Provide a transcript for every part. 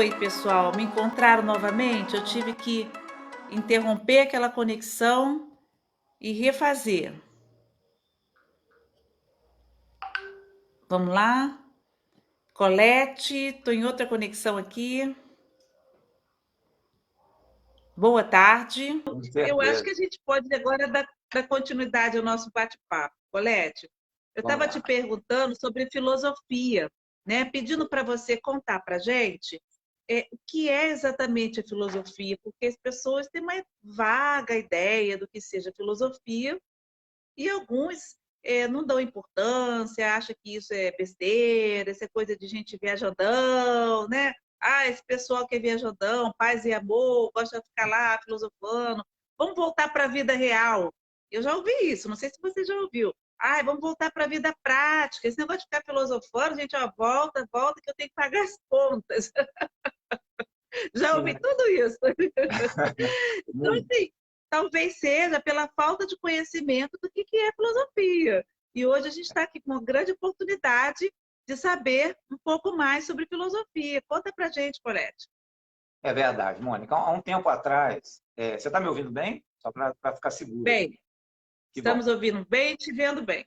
Oi, pessoal. Me encontraram novamente? Eu tive que interromper aquela conexão e refazer. Vamos lá? Colete, estou em outra conexão aqui. Boa tarde. Com Eu acho certeza. que a gente pode agora dar continuidade ao nosso bate-papo. Colete, eu Vamos estava te lá. perguntando sobre filosofia, né? Pedindo para você contar para a gente o que é exatamente a filosofia, porque as pessoas têm uma vaga ideia do que seja filosofia e alguns não dão importância, acham que isso é besteira, isso é coisa de gente viajandão, né? Ah, esse pessoal que é viajandão, paz e amor, gosta de ficar lá filosofando. Vamos voltar para a vida real. Eu já ouvi isso, não sei se você já ouviu. Ah, vamos voltar para a vida prática. Esse negócio de ficar filosofando, gente, ó, volta, que eu tenho que pagar as contas. Já ouvi tudo isso. Então, assim, talvez seja pela falta de conhecimento do que é filosofia. E hoje a gente está aqui com uma grande oportunidade de saber um pouco mais sobre filosofia. Conta pra gente, Colette. É verdade, Mônica. Há um tempo atrás, você está me ouvindo bem? Só para ficar seguro aqui. Bem, Que bom, estamos ouvindo bem e te vendo bem.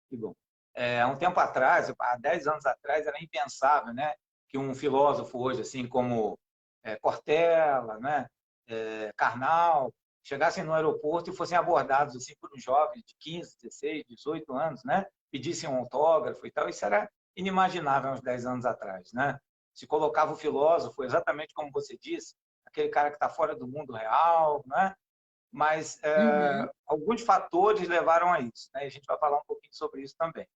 que bom. Há um tempo atrás, há 10 anos atrás, era impensável, né, que um filósofo hoje, assim como Cortella, né, Karnal, chegassem no aeroporto e fossem abordados assim, por um jovem de 15, 16, 18 anos, né, pedissem um autógrafo e tal. Isso era inimaginável há uns 10 anos atrás, né? Se colocava o filósofo, exatamente como você disse, aquele cara que está fora do mundo real, né? Mas Uhum. alguns fatores levaram a isso, né? E a gente vai falar um pouquinho sobre isso também.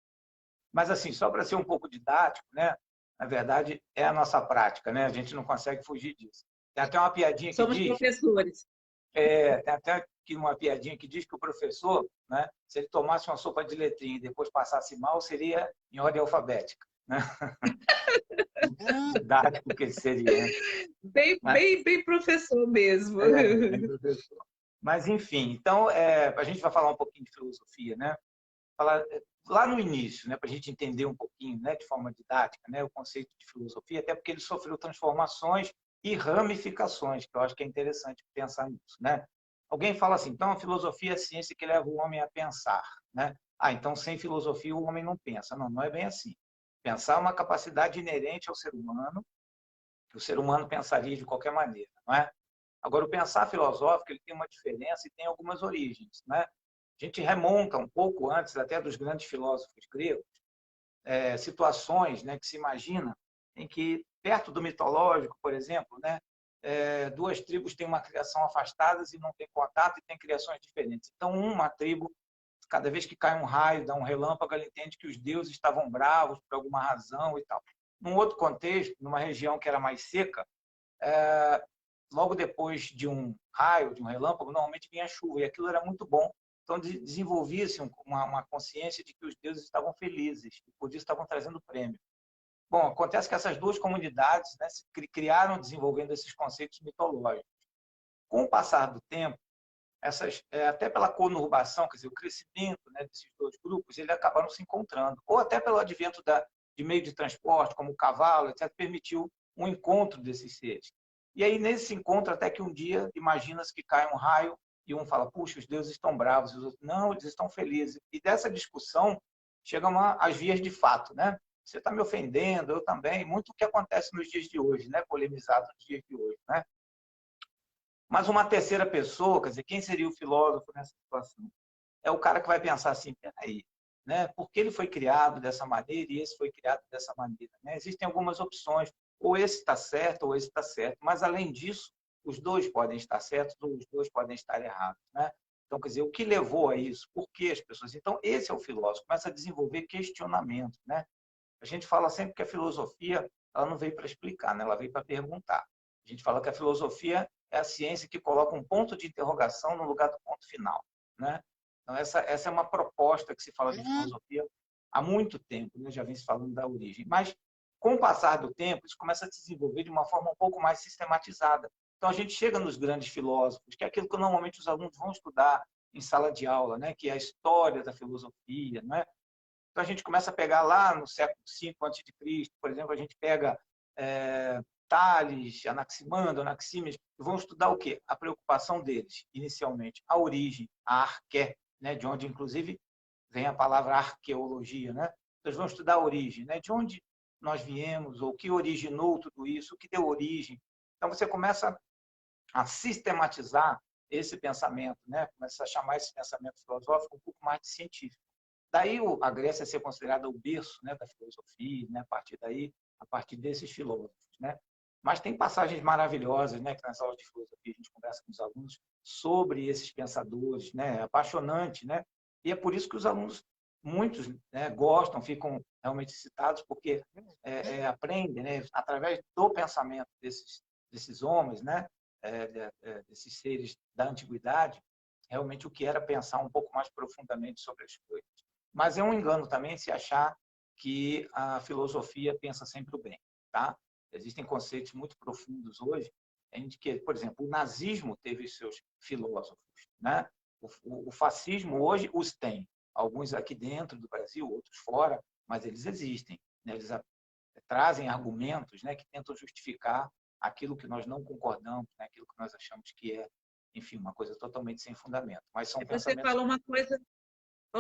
Mas, assim, só para ser um pouco didático, né? Na verdade, é a nossa prática, né? A gente não consegue fugir disso. Tem até uma piadinha que Somos diz, professores. tem até aqui uma piadinha que diz que o professor, né? Se ele tomasse uma sopa de letrinha e depois passasse mal, seria em ordem alfabética, né? Didático que ele seria, né? Bem, Mas, bem, bem professor mesmo. bem professor. Mas, enfim, então, a gente vai falar um pouquinho de filosofia, né? Falar lá no início, né, para a gente entender um pouquinho, né, de forma didática, né, o conceito de filosofia, até porque ele sofreu transformações e ramificações, que eu acho que é interessante pensar nisso, né? Alguém fala assim, então a filosofia é a ciência que leva o homem a pensar, né? Ah, então sem filosofia o homem não pensa. Não, não é bem assim. Pensar é uma capacidade inerente ao ser humano, que o ser humano pensaria de qualquer maneira, não é? Agora, o pensar filosófico ele tem uma diferença e tem algumas origens, né? A gente remonta um pouco antes até dos grandes filósofos gregos, situações, né, que se imagina em que, perto do mitológico, por exemplo, né, duas tribos têm uma criação afastadas e não têm contato e têm criações diferentes. Então, uma tribo, cada vez que cai um raio, dá um relâmpago, ela entende que os deuses estavam bravos por alguma razão e tal. Num outro contexto, numa região que era mais seca, logo depois de um raio, de um relâmpago, normalmente vinha chuva, e aquilo era muito bom. Então, desenvolvia-se uma consciência de que os deuses estavam felizes, e por isso estavam trazendo prêmio. Bom, acontece que essas duas comunidades, né, se criaram desenvolvendo esses conceitos mitológicos. Com o passar do tempo, até pela conurbação, quer dizer, o crescimento, né, desses dois grupos, eles acabaram se encontrando. Ou até pelo advento de meio de transporte, como o cavalo, etc., permitiu um encontro desses seres. E aí, nesse encontro, até que um dia, imagina-se que cai um raio e um fala, puxa, os deuses estão bravos, e os outros, não, eles estão felizes. E dessa discussão chegam às vias de fato, né? Você está me ofendendo, eu também. Muito o que acontece nos dias de hoje, né? Polemizado nos dias de hoje, né? Mas uma terceira pessoa, quer dizer, quem seria o filósofo nessa situação? É o cara que vai pensar assim, peraí, né? Por que ele foi criado dessa maneira e esse foi criado dessa maneira? Né? Existem algumas opções, ou esse está certo ou esse está certo, mas além disso, os dois podem estar certos ou os dois podem estar errados, né? Então, quer dizer, o que levou a isso? Por que as pessoas... Então, esse é o filósofo, começa a desenvolver questionamento, né? A gente fala sempre que a filosofia ela não veio para explicar, né? Ela veio para perguntar. A gente fala que a filosofia é a ciência que coloca um ponto de interrogação no lugar do ponto final, né? Então, essa é uma proposta que se fala de filosofia há muito tempo, né? Já vem se falando da origem. Mas, com o passar do tempo, isso começa a se desenvolver de uma forma um pouco mais sistematizada. Então, a gente chega nos grandes filósofos, que é aquilo que normalmente os alunos vão estudar em sala de aula, né? Que é a história da filosofia, né? Então, a gente começa a pegar lá no século V a.C., por exemplo, a gente pega Tales, Anaximandro, Anaxímenes, vão estudar o quê? A preocupação deles, inicialmente, a origem, a arqué, né? De onde, inclusive, vem a palavra arqueologia, né? Eles vão estudar a origem, né? De onde nós viemos, ou o que originou tudo isso, o que deu origem. Então, você começa a sistematizar esse pensamento, né? Começa a chamar esse pensamento filosófico um pouco mais de científico. Daí a Grécia ser considerada o berço, né, da filosofia, né? A partir desses filósofos, né? Mas tem passagens maravilhosas, né, que nas aulas de filosofia a gente conversa com os alunos sobre esses pensadores, né? É apaixonante, né? E é por isso que os alunos, muitos, né, gostam, ficam realmente excitados, porque aprendem, né, através do pensamento desses homens, né, desses seres da antiguidade, realmente o que era pensar um pouco mais profundamente sobre as coisas. Mas é um engano também se achar que a filosofia pensa sempre o bem, tá? Existem conceitos muito profundos hoje, em que, por exemplo, o nazismo teve os seus filósofos, né? O fascismo hoje os tem, alguns aqui dentro do Brasil, outros fora, mas eles existem, né? Eles trazem argumentos, né, que tentam justificar aquilo que nós não concordamos, né, aquilo que nós achamos que é, enfim, uma coisa totalmente sem fundamento. Mas são Você pensamentos. falou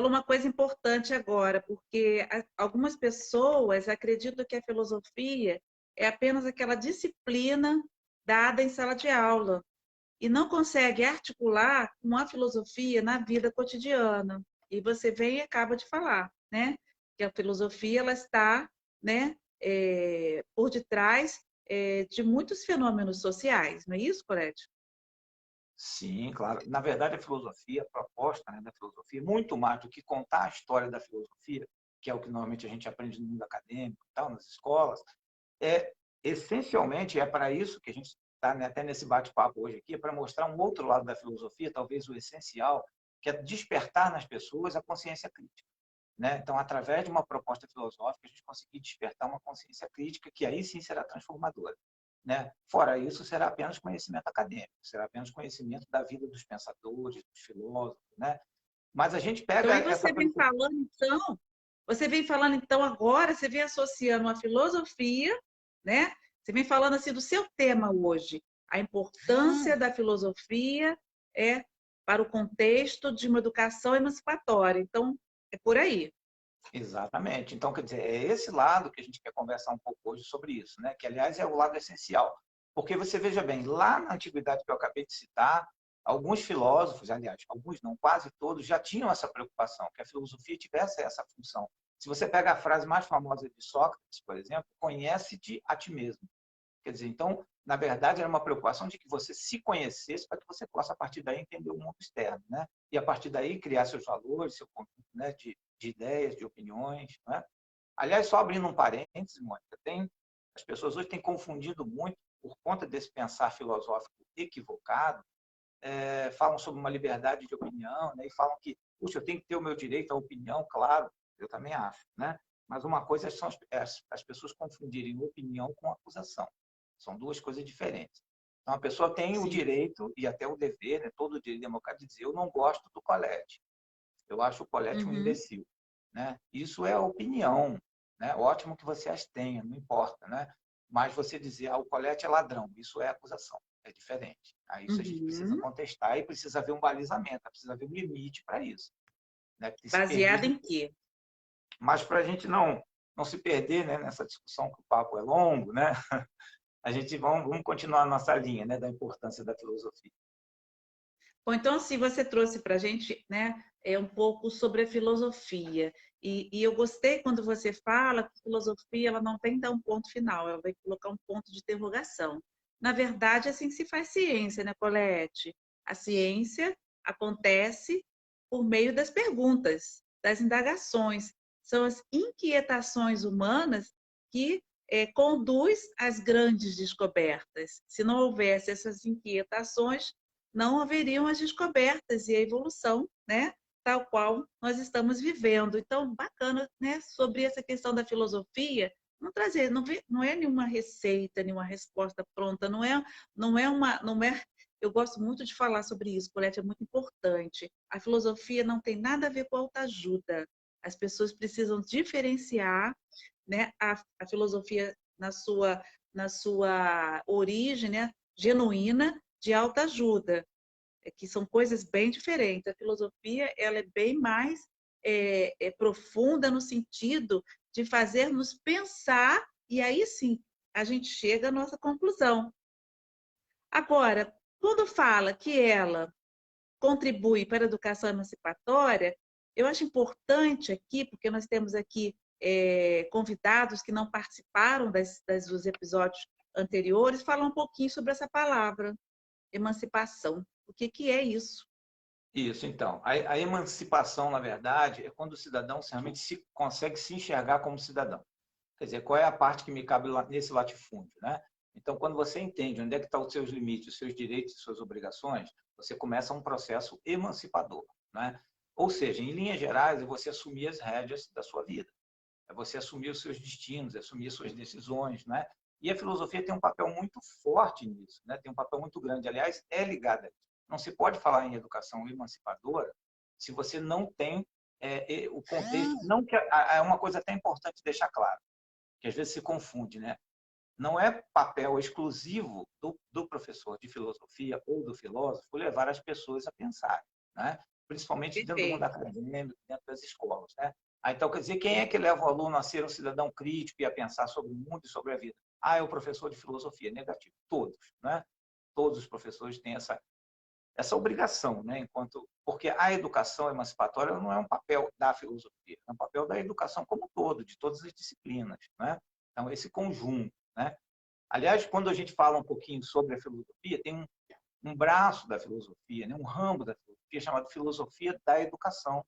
uma coisa importante agora, porque algumas pessoas acreditam que a filosofia é apenas aquela disciplina dada em sala de aula e não consegue articular com a filosofia na vida cotidiana. E você vem e acaba de falar, né? Que a filosofia ela está, né, por detrás de muitos fenômenos sociais, não é isso, Colete? Sim, claro. Na verdade, a filosofia, a proposta, né, da filosofia, muito mais do que contar a história da filosofia, que é o que normalmente a gente aprende no mundo acadêmico, tal, nas escolas, essencialmente é para isso que a gente está, né, até nesse bate-papo hoje aqui, é para mostrar um outro lado da filosofia, talvez o essencial, que é despertar nas pessoas a consciência crítica, né? Então, através de uma proposta filosófica, a gente conseguir despertar uma consciência crítica que aí sim será transformadora, né? Fora isso, será apenas conhecimento acadêmico, será apenas conhecimento da vida dos pensadores, dos filósofos, né? Mas a gente Então, pega aí essa você vem falando, então, agora, você vem associando a filosofia, né? Você vem falando assim do seu tema hoje, a importância da filosofia para o contexto de uma educação emancipatória. Então, é por aí. Exatamente. Então, quer dizer, é esse lado que a gente quer conversar um pouco hoje sobre isso, né? Que, aliás, é o lado essencial. Porque você veja bem, lá na antiguidade que eu acabei de citar, alguns filósofos, aliás, alguns não, quase todos, já tinham essa preocupação, que a filosofia tivesse essa função. Se você pega a frase mais famosa de Sócrates, por exemplo, conhece-te a ti mesmo. Quer dizer, então, na verdade, era uma preocupação de que você se conhecesse para que você possa, a partir daí, entender o mundo externo, né? E, a partir daí, criar seus valores, seu conjunto, né, de ideias, de opiniões, né? Aliás, só abrindo um parênteses, Mônica, as pessoas hoje têm confundido muito, por conta desse pensar filosófico equivocado, falam sobre uma liberdade de opinião, né? E falam que, puxa, eu tenho que ter o meu direito à opinião, claro, eu também acho, né? Mas uma coisa são as pessoas confundirem opinião com acusação. São duas coisas diferentes. Então, a pessoa tem o Sim. direito e até o dever, né, todo o direito democrático, de dizer: eu não gosto do Colette. Eu acho o Colette um Uhum. imbecil. Né? Isso é opinião. Né? Ótimo que você as tenha, não importa. Né? Mas você dizer: o Colette é ladrão, isso é acusação. É diferente. Aí isso a gente precisa Uhum. contestar e precisa haver um balizamento, precisa haver um limite para isso. Né? Porque se Baseado permite. em quê? Mas para a gente não se perder, né, nessa discussão, que o papo é longo, né? A gente vamos continuar a nossa linha, né, da importância da filosofia. Bom, então, assim, você trouxe para a gente, né, um pouco sobre a filosofia. E eu gostei quando você fala que a filosofia ela não tem que dar um ponto final, ela vai colocar um ponto de interrogação. Na verdade, é assim que se faz ciência, né, Colette? A ciência acontece por meio das perguntas, das indagações. São as inquietações humanas que conduz às grandes descobertas. Se não houvesse essas inquietações, não haveriam as descobertas e a evolução, né? Tal qual nós estamos vivendo. Então, bacana, né? Sobre essa questão da filosofia, não trazer, não é nenhuma receita, nenhuma resposta pronta, não é. Eu gosto muito de falar sobre isso, Colette, é muito importante. A filosofia não tem nada a ver com autoajuda. As pessoas precisam diferenciar, né? A filosofia na sua na sua origem, né, genuína, de autoajuda, que são coisas bem diferentes. A filosofia ela é bem mais profunda no sentido de fazer-nos pensar, e aí sim a gente chega à nossa conclusão. Agora, quando fala que ela contribui para a educação emancipatória, eu acho importante aqui, porque nós temos aqui convidados que não participaram dos episódios anteriores, falar um pouquinho sobre essa palavra, emancipação. O que é isso? Isso, então. A emancipação, na verdade, é quando o cidadão realmente consegue se enxergar como cidadão. Quer dizer, qual é a parte que me cabe nesse latifúndio, né? Então, quando você entende onde é que estão os seus limites, os seus direitos e suas obrigações, você começa um processo emancipador, né? Ou seja, em linhas gerais, é você assumir as rédeas da sua vida. É você assumir os seus destinos, é assumir as suas decisões, né? E a filosofia tem um papel muito forte nisso, né? Tem um papel muito grande. Aliás, é ligada a isso. Não se pode falar em educação emancipadora se você não tem o contexto. Não que é uma coisa até importante deixar claro, que às vezes se confunde, né? Não é papel exclusivo do professor de filosofia ou do filósofo levar as pessoas a pensar, né? Principalmente dentro do mundo Perfeito. acadêmico, dentro das escolas, né? Então, quer dizer, quem é que leva o aluno a ser um cidadão crítico e a pensar sobre o mundo e sobre a vida? É o professor de filosofia. Negativo. Todos, né? Todos os professores têm essa obrigação, né? Porque a educação emancipatória não é um papel da filosofia, é um papel da educação como um todo, de todas as disciplinas, né? Então, esse conjunto, né? Aliás, quando a gente fala um pouquinho sobre a filosofia, tem um braço da filosofia, né? Um ramo da filosofia chamado filosofia da educação,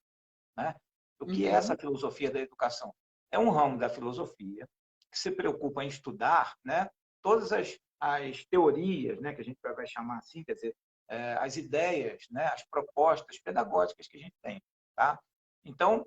né? O que é essa filosofia da educação? É um ramo da filosofia que se preocupa em estudar, né, todas as teorias, né, que a gente vai chamar assim, quer dizer, as ideias, né, as propostas pedagógicas que a gente tem. Tá? Então,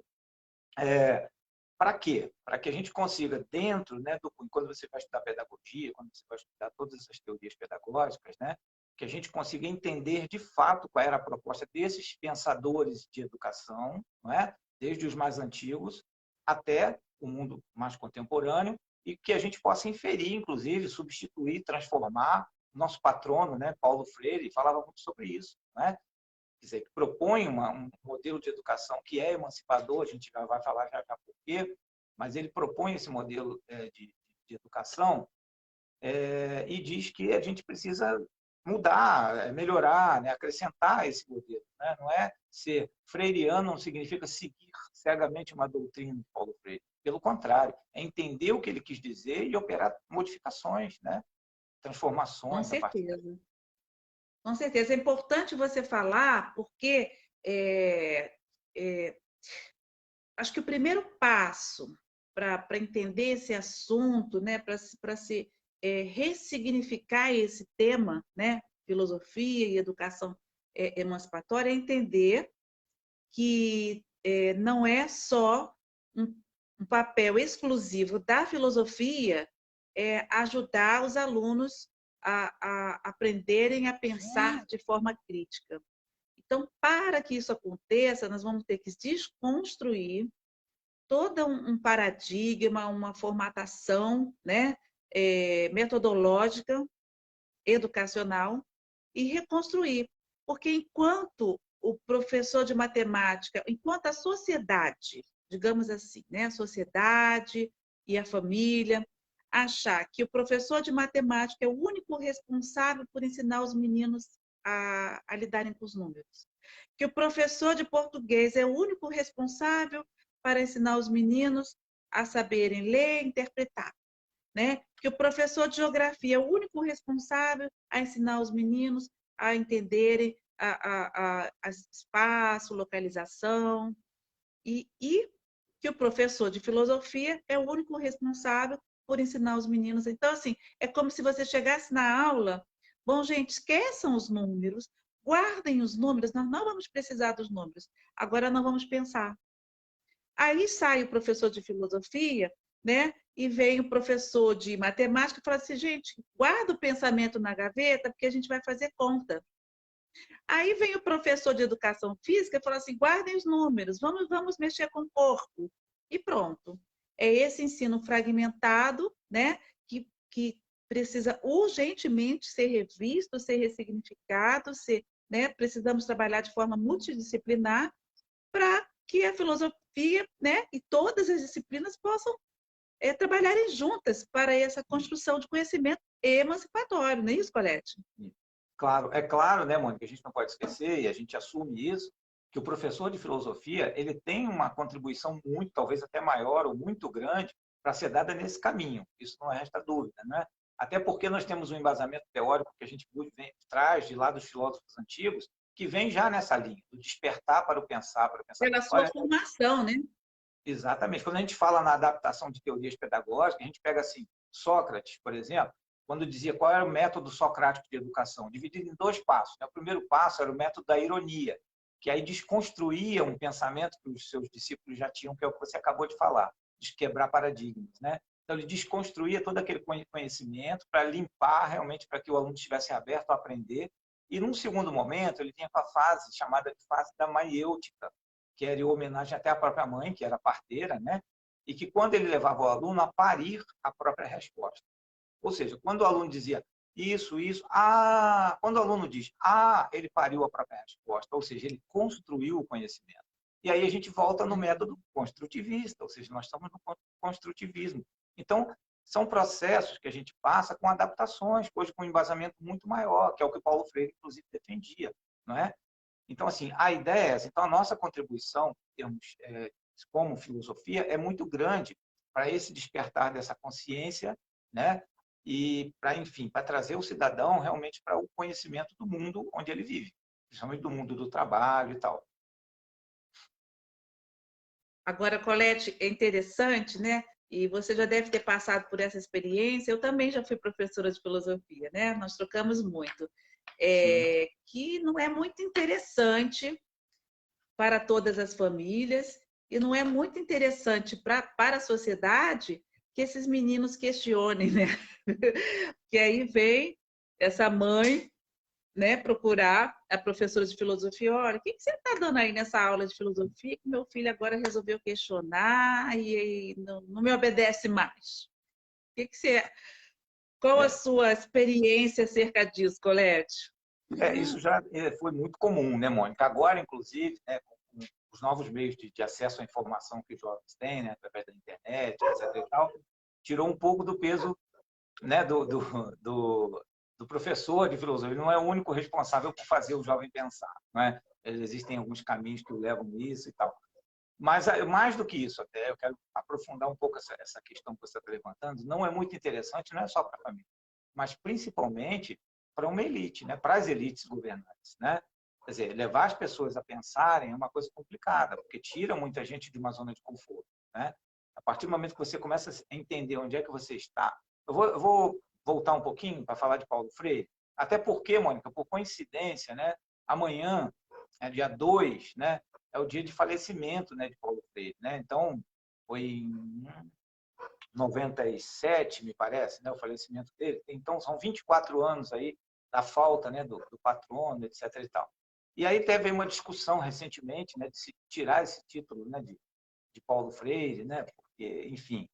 para quê? Para que a gente consiga, dentro, né, quando você vai estudar pedagogia, quando você vai estudar todas essas teorias pedagógicas, né, que a gente consiga entender de fato qual era a proposta desses pensadores de educação, não é? Desde os mais antigos até o mundo mais contemporâneo, e que a gente possa inferir, inclusive, substituir, transformar. Nosso patrono, né, Paulo Freire, falava muito sobre isso, né? Quer dizer, que propõe um modelo de educação que é emancipador, a gente já vai falar já por quê, mas ele propõe esse modelo de educação e diz que a gente precisa mudar, melhorar, né, acrescentar esse modelo. Né? Não é ser freiriano, não significa seguir cegamente uma doutrina de Paulo Freire. Pelo contrário, é entender o que ele quis dizer e operar modificações, né? Com Transformações a partir daí. certeza. Com certeza. É importante você falar, porque acho que o primeiro passo para entender esse assunto, né, para se ressignificar esse tema, né, filosofia e educação emancipatória, é entender que não é só um papel exclusivo da filosofia ajudar os alunos a aprenderem a pensar de forma crítica. Então, para que isso aconteça, nós vamos ter que desconstruir todo um paradigma, uma formatação, né, metodológica, educacional, e reconstruir. Porque enquanto o professor de matemática, enquanto a sociedade, digamos assim, né, a sociedade e a família, achar que o professor de matemática é o único responsável por ensinar os meninos a lidarem com os números, que o professor de português é o único responsável para ensinar os meninos a saberem ler e interpretar, né? Que o professor de geografia é o único responsável a ensinar os meninos a entenderem a espaço, localização, e que o professor de filosofia é o único responsável por ensinar os meninos. Então, assim, é como se você chegasse na aula, bom, gente, esqueçam os números, guardem os números, nós não vamos precisar dos números, agora nós vamos pensar. Aí sai o professor de filosofia, né? E vem o professor de matemática e fala assim, gente, guarda o pensamento na gaveta, porque a gente vai fazer conta. Aí vem o professor de educação física e fala assim, guardem os números, vamos mexer com o corpo. E pronto. É esse ensino fragmentado, né? Que precisa urgentemente ser revisto, ser ressignificado, né, precisamos trabalhar de forma multidisciplinar para que a filosofia, né, e todas as disciplinas possam trabalharem juntas para essa construção de conhecimento emancipatório, não é isso, Colette? Claro, é claro, né, Mônica, a gente não pode esquecer, e a gente assume isso, que o professor de filosofia ele tem uma contribuição muito, talvez até maior ou muito grande, para ser dada nesse caminho. Isso não resta dúvida, né? Até porque nós temos um embasamento teórico que a gente traz de lá dos filósofos antigos, que vem já nessa linha, do despertar para o pensar Pela sua formação, né? Exatamente. Quando a gente fala na adaptação de teorias pedagógicas, a gente pega assim, Sócrates, por exemplo, quando dizia qual era o método socrático de educação, dividido em 2 passos. O primeiro passo era o método da ironia, que aí desconstruía um pensamento que os seus discípulos já tinham, que é o que você acabou de falar, de quebrar paradigmas, né? Então, ele desconstruía todo aquele conhecimento para limpar realmente, para que o aluno estivesse aberto a aprender. E, num segundo momento, ele vinha com a fase chamada de fase da maiêutica, que era em homenagem até à própria mãe, que era parteira, né? E que, quando ele levava o aluno a parir a própria resposta. Ou seja, quando o aluno dizia isso, quando o aluno diz ele pariu a própria resposta, ou seja, ele construiu o conhecimento. E aí a gente volta no método construtivista, ou seja, nós estamos no construtivismo. Então, são processos que a gente passa com adaptações, hoje com um embasamento muito maior, que é o que Paulo Freire, inclusive, defendia, não é? Então, assim, a ideia é essa. Então, a nossa contribuição, como filosofia, é muito grande para esse despertar dessa consciência, né? E para, enfim, para trazer o cidadão realmente para o conhecimento do mundo onde ele vive, principalmente do mundo do trabalho e tal. Agora, Colette, é interessante, né? E você já deve ter passado por essa experiência. Eu também já fui professora de filosofia, né? Nós trocamos muito. Que não é muito interessante para todas as famílias e não é muito interessante para a sociedade que esses meninos questionem, né? Que aí vem essa mãe, né, procurar a professora de filosofia. Olha, o que você está dando aí nessa aula de filosofia que meu filho agora resolveu questionar e não me obedece mais? Qual a sua experiência acerca disso, Colette? Isso já foi muito comum, né, Mônica? Agora, inclusive, né, com os novos meios de acesso à informação que os jovens têm, né, através da internet, etc. e tal, tirou um pouco do peso, né, do professor de filosofia. Ele não é o único responsável por fazer o jovem pensar, né? Existem alguns caminhos que o levam nisso e tal. Mas, mais do que isso, até eu quero aprofundar um pouco essa questão que você está levantando. Não é muito interessante, não é só para a família, mas principalmente para uma elite, né? Para as elites governantes, né? Quer dizer, levar as pessoas a pensarem é uma coisa complicada, porque tira muita gente de uma zona de conforto, né? A partir do momento que você começa a entender onde é que você está. Eu vou voltar um pouquinho para falar de Paulo Freire, até porque, Mônica, por coincidência, né? Amanhã, dia 2, né? É o dia de falecimento, né, de Paulo Freire, né? Então, foi em 97, me parece, né, o falecimento dele. Então, são 24 anos aí da falta, né, do patrono, etc. e tal. E aí teve uma discussão recentemente, né, de se tirar esse título, né, de Paulo Freire, né, porque, enfim...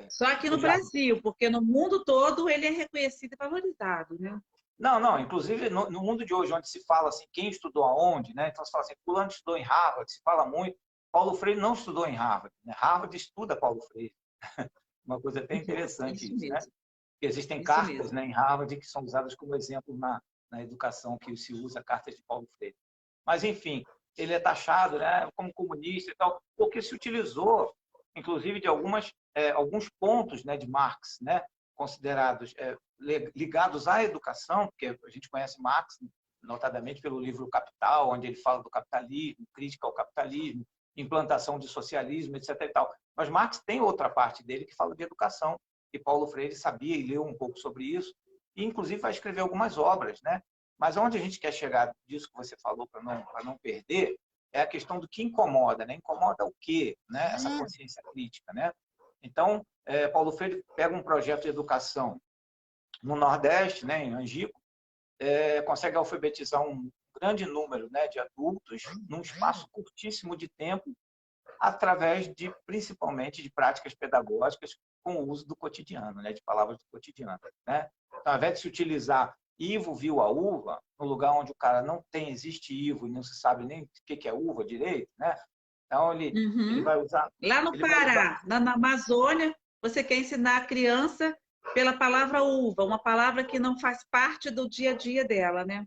Só aqui no Brasil, porque no mundo todo ele é reconhecido e valorizado, né? Não, inclusive no mundo de hoje, onde se fala assim, quem estudou aonde, né? Então se fala assim, fulano estudou em Harvard, se fala muito. Paulo Freire não estudou em Harvard, né? Harvard estuda Paulo Freire. Uma coisa até interessante isso, né? Existem cartas, né, em Harvard que são usadas como exemplo na educação que se usa cartas de Paulo Freire. Mas, enfim, ele é taxado, né, como comunista e tal, porque se utilizou, inclusive, de alguns pontos, né, de Marx, né, considerados ligados à educação, porque a gente conhece Marx, notadamente pelo livro Capital, onde ele fala do capitalismo, crítica ao capitalismo, implantação de socialismo, etc. e tal. Mas Marx tem outra parte dele que fala de educação, e Paulo Freire sabia e leu um pouco sobre isso, e inclusive vai escrever algumas obras, né? Mas onde a gente quer chegar disso que você falou, para não perder, é a questão do que incomoda, né? Incomoda o quê, né? Essa consciência crítica, né? Então, Paulo Freire pega um projeto de educação no Nordeste, né, em Angico, consegue alfabetizar um grande número, né, de adultos num espaço curtíssimo de tempo, através principalmente de práticas pedagógicas com o uso do cotidiano, né? De palavras do cotidiano, né? Então, ao invés de se utilizar Ivo viu a uva, no lugar onde o cara não tem, existe Ivo e não se sabe nem o que é uva direito, né? Então, ele vai usar... Lá no Ele vai usar... Pará, na Amazônia, você quer ensinar a criança pela palavra uva, uma palavra que não faz parte do dia a dia dela, né?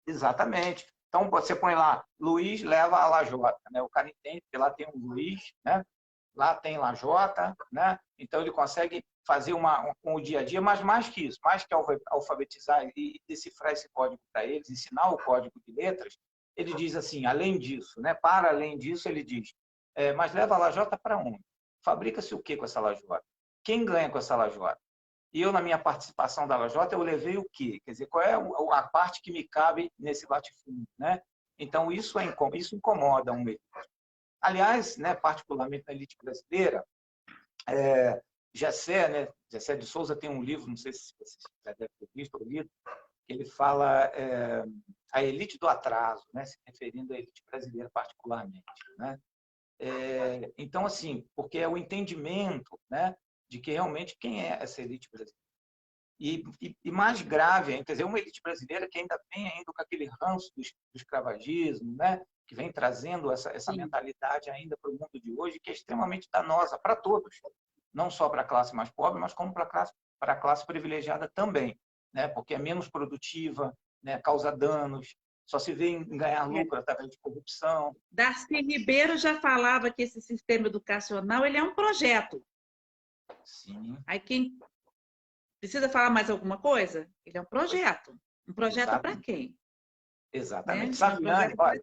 Exatamente. Então, você põe lá, Luiz leva a lajota, né? O cara entende que lá tem um Luiz, né? Lá tem lajota, né? Então, ele consegue fazer com o dia a dia, mas mais que isso, mais que alfabetizar e decifrar esse código para eles, ensinar o código de letras, ele diz assim, além disso, né? Para além disso, ele diz, mas leva a lajota para onde? Fabrica-se o que com essa lajota? Quem ganha com essa lajota? E eu, na minha participação da lajota, eu levei o quê? Quer dizer, qual é a parte que me cabe nesse latifúndio, né? Então, isso incomoda um elite. Aliás, né, particularmente na elite brasileira, Gessé, né, Gessé de Souza tem um livro, não sei se vocês já devem ter visto ou lido, que ele fala a elite do atraso, né, se referindo à elite brasileira particularmente, né? Então, assim, porque é o entendimento, né, de que realmente quem é essa elite brasileira. E mais grave, quer dizer, uma elite brasileira que ainda vem ainda com aquele ranço do escravagismo, né, que vem trazendo essa mentalidade ainda para o mundo de hoje, que é extremamente danosa para todos, não só para a classe mais pobre, mas como para a classe privilegiada também, né, porque é menos produtiva, né, causa danos, só se vê em ganhar lucro através de corrupção. Darcy Ribeiro já falava que esse sistema educacional ele é um projeto. Sim. Aí quem precisa falar mais alguma coisa? Ele é um projeto. Um projeto para quem? Exatamente. Né? Saviani, olha,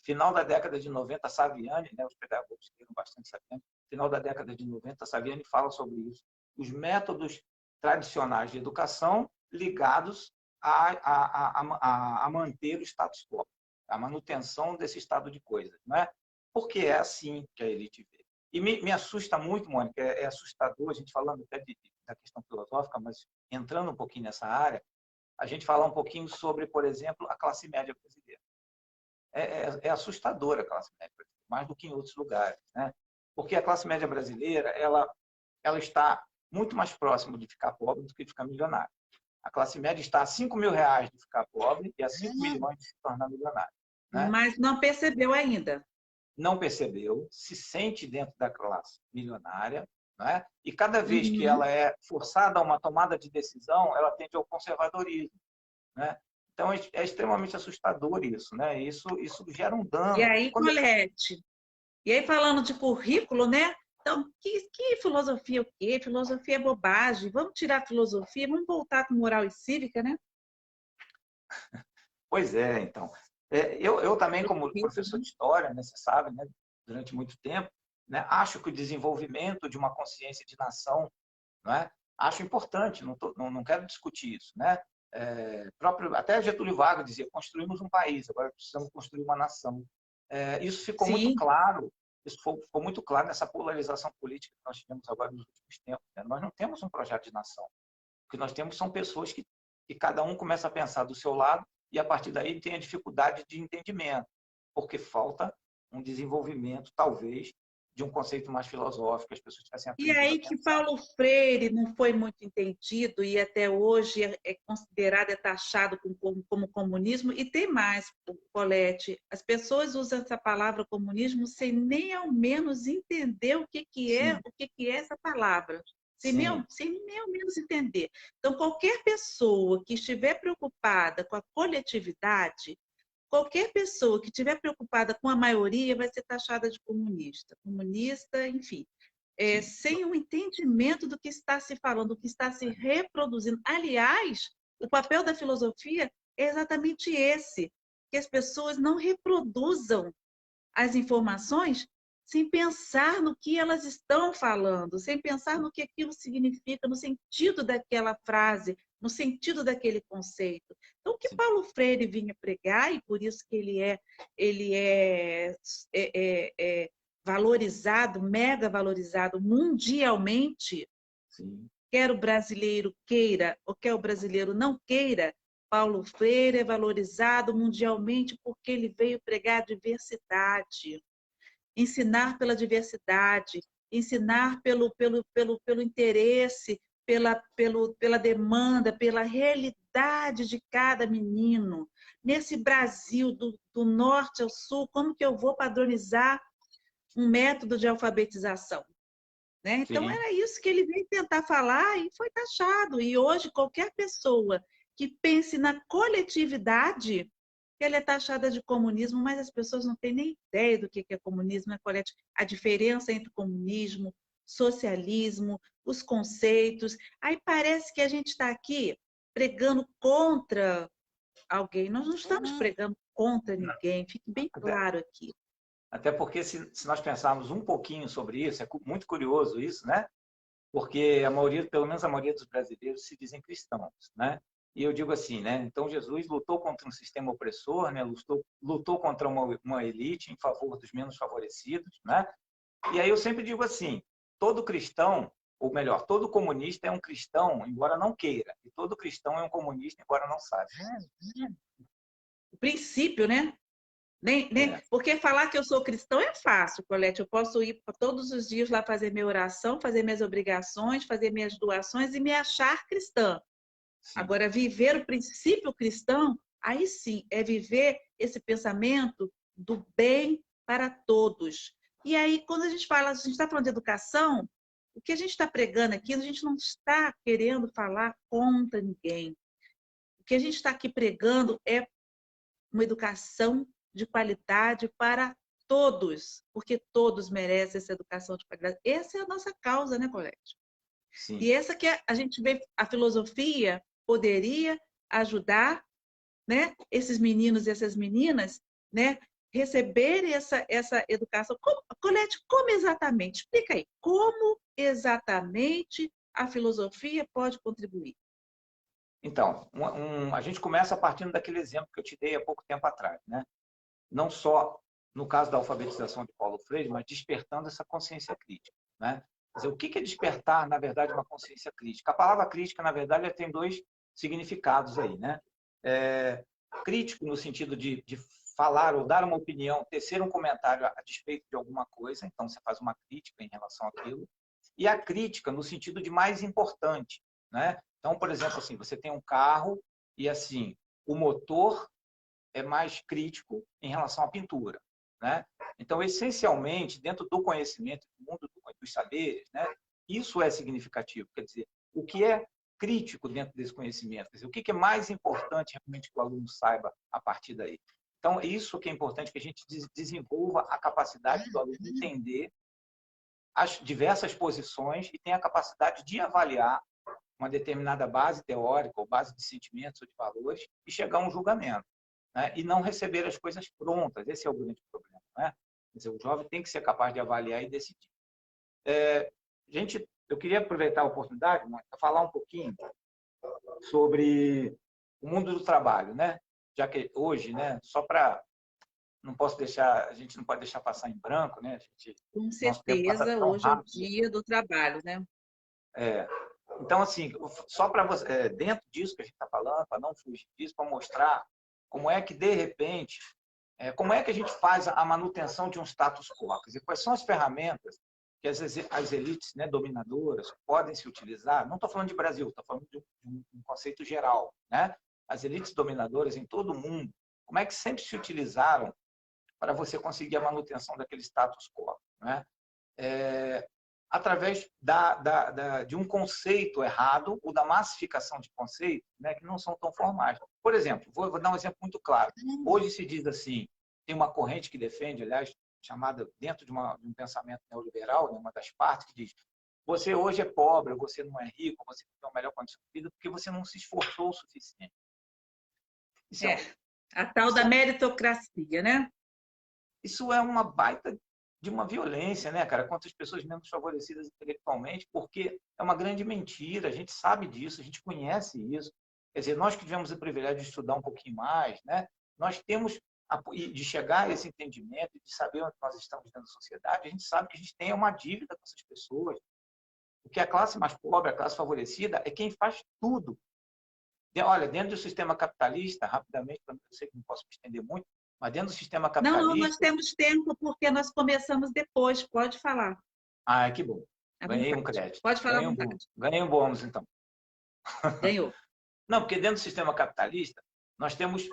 final da década de 90, Saviani, né, os pedagogos leram bastante Saviani, final da década de 90, Saviani fala sobre isso. Os métodos tradicionais de educação ligados a manter o status quo, a manutenção desse estado de coisas, né? Porque é assim que a elite vê. E me assusta muito, Mônica, é assustador, a gente falando até da questão filosófica, mas entrando um pouquinho nessa área, a gente falar um pouquinho sobre, por exemplo, a classe média brasileira. É assustadora a classe média brasileira, mais do que em outros lugares, né? Porque a classe média brasileira ela está muito mais próxima de ficar pobre do que de ficar milionário. A classe média está a 5 mil reais de ficar pobre e a 5 milhões de se tornar milionário. Né? Mas não percebeu ainda. Não percebeu, se sente dentro da classe milionária, né? E cada vez que ela é forçada a uma tomada de decisão, ela tende ao conservadorismo. Né? Então, é extremamente assustador isso. Né? Isso gera um dano. E aí, Colete, e aí falando de currículo, né? Então, que filosofia o quê? Filosofia é bobagem. Vamos tirar a filosofia, vamos voltar com moral e cívica, né? Pois é, então. Eu também, como professor de história, né, você sabe, né, durante muito tempo, né, acho que o desenvolvimento de uma consciência de nação, né, acho importante, não quero discutir isso. Né? Até Getúlio Vargas dizia, construímos um país, agora precisamos construir uma nação. Isso ficou muito claro, ficou muito claro nessa polarização política que nós tivemos agora nos últimos tempos. Né? Nós não temos um projeto de nação. O que nós temos são pessoas que cada um começa a pensar do seu lado e, a partir daí, tem a dificuldade de entendimento, porque falta um desenvolvimento, talvez, de um conceito mais filosófico, as pessoas tivessem aprendido. E aí que Paulo Freire não foi muito entendido e até hoje é considerado, é taxado como comunismo. E tem mais, Colete, as pessoas usam essa palavra comunismo sem nem ao menos entender o que é essa palavra. Sem nem ao menos entender. Então, qualquer pessoa que estiver preocupada com a coletividade, qualquer pessoa que estiver preocupada com a maioria vai ser taxada de comunista. Comunista, enfim. Sem o entendimento do que está se falando, do que está se reproduzindo. Aliás, o papel da filosofia é exatamente esse, que as pessoas não reproduzam as informações sem pensar no que elas estão falando, sem pensar no que aquilo significa, no sentido daquela frase, no sentido daquele conceito. Então, o que Paulo Freire vinha pregar, e por isso que ele é valorizado, mega valorizado mundialmente, quer o brasileiro queira ou quer o brasileiro não queira, Paulo Freire é valorizado mundialmente porque ele veio pregar a diversidade, ensinar pela diversidade, ensinar pelo interesse, pela demanda, pela realidade de cada menino. Nesse Brasil, do norte ao sul, como que eu vou padronizar um método de alfabetização? Né? Então, Sim. era isso que ele veio tentar falar e foi taxado. E hoje, qualquer pessoa que pense na coletividade, ela é taxada de comunismo, mas as pessoas não têm nem ideia do que é comunismo, a diferença entre comunismo, socialismo, os conceitos. Aí parece que a gente está aqui pregando contra alguém. Nós não estamos pregando contra ninguém, fique bem claro aqui. Até porque, se nós pensarmos um pouquinho sobre isso, é muito curioso isso, né? Porque a maioria, pelo menos a maioria dos brasileiros, se dizem cristãos, né? E eu digo assim, né? Então, Jesus lutou contra um sistema opressor, né? Lutou contra uma elite em favor dos menos favorecidos, né? E aí eu sempre digo assim, todo cristão, ou melhor, todo comunista é um cristão, embora não queira. E todo cristão é um comunista, embora não saiba. O princípio, né? É, Porque falar que eu sou cristão é fácil, Colete. Eu posso ir todos os dias lá fazer minha oração, fazer minhas obrigações, fazer minhas doações e me achar cristã. sim. Agora, viver o princípio cristão, aí sim, é viver esse pensamento do bem para todos. E aí, quando a gente está falando de educação, o que a gente está pregando aqui, a gente não está querendo falar contra ninguém. O que a gente está aqui pregando é uma educação de qualidade para todos, porque todos merecem essa educação de qualidade. Essa é a nossa causa, né, Colete? Sim. E essa que a gente vê, a filosofia poderia ajudar, né, esses meninos e essas meninas, né, receberem essa educação. Colete, como exatamente? Explica aí, como exatamente a filosofia pode contribuir? Então, a gente começa partindo daquele exemplo que eu te dei há pouco tempo atrás, né? Não só no caso da alfabetização de Paulo Freire, mas despertando essa consciência crítica, né? Quer dizer, o que é despertar, na verdade, uma consciência crítica? A palavra crítica, na verdade, ela tem dois significados aí, né? Crítico no sentido de falar ou dar uma opinião, tecer um comentário a despeito de alguma coisa, então você faz uma crítica em relação àquilo, e a crítica no sentido de mais importante, né? Então, por exemplo, assim, você tem um carro e assim, o motor é mais crítico em relação à pintura, né? Então, essencialmente, dentro do conhecimento, do mundo dos saberes, né? Isso é significativo, quer dizer, o que é crítico dentro desse conhecimento, quer dizer, o que é mais importante realmente que o aluno saiba a partir daí. Então, é isso que é importante, que a gente desenvolva a capacidade do aluno entender as diversas posições e tenha a capacidade de avaliar uma determinada base teórica ou base de sentimentos ou de valores e chegar a um julgamento, né? E não receber as coisas prontas. Esse é o grande problema, né? Quer dizer, o jovem tem que ser capaz de avaliar e decidir. Eu queria aproveitar a oportunidade para falar um pouquinho sobre o mundo do trabalho, né? Já que hoje, né, só para a gente não pode deixar passar em branco, né? Com Nosso tempo passa certeza, tão hoje é o rápido. dia do trabalho, né? Então, assim, só para você, dentro disso que a gente está falando, para não fugir disso, para mostrar como é que, de repente, como é que a gente faz a manutenção de um status quo? Quer dizer, quais são as ferramentas que as elites, né, dominadoras podem se utilizar? Não estou falando de Brasil, estou falando de um conceito geral, né? As elites dominadoras em todo o mundo, como é que sempre se utilizaram para você conseguir a manutenção daquele status quo, né? Através de um conceito errado ou da massificação de conceitos, né, que não são tão formais. Por exemplo, vou dar um exemplo muito claro. Hoje se diz assim, tem uma corrente que defende, aliás, chamada dentro de um pensamento neoliberal, né, uma das partes, que diz: você hoje é pobre, você não é rico, você não tem uma melhor condição de vida porque você não se esforçou o suficiente. A tal da meritocracia, né? Isso é uma baita de uma violência, né, cara, contra as pessoas menos favorecidas intelectualmente, porque é uma grande mentira, a gente sabe disso, a gente conhece isso. Quer dizer, nós que tivemos o privilégio de estudar um pouquinho mais, né, nós temos de chegar a esse entendimento, de saber onde nós estamos dentro da sociedade, a gente sabe que a gente tem uma dívida com essas pessoas, porque a classe mais pobre, a classe favorecida, é quem faz tudo. Olha, dentro do sistema capitalista, rapidamente, eu sei que não posso me estender muito, mas dentro do sistema capitalista... Não, nós temos tempo porque nós começamos depois, pode falar. Ah, que bom. À Ganhei um vontade. crédito. Pode falar à vontade. Ganhei um bônus, então. Ganhou. Não, porque dentro do sistema capitalista, nós temos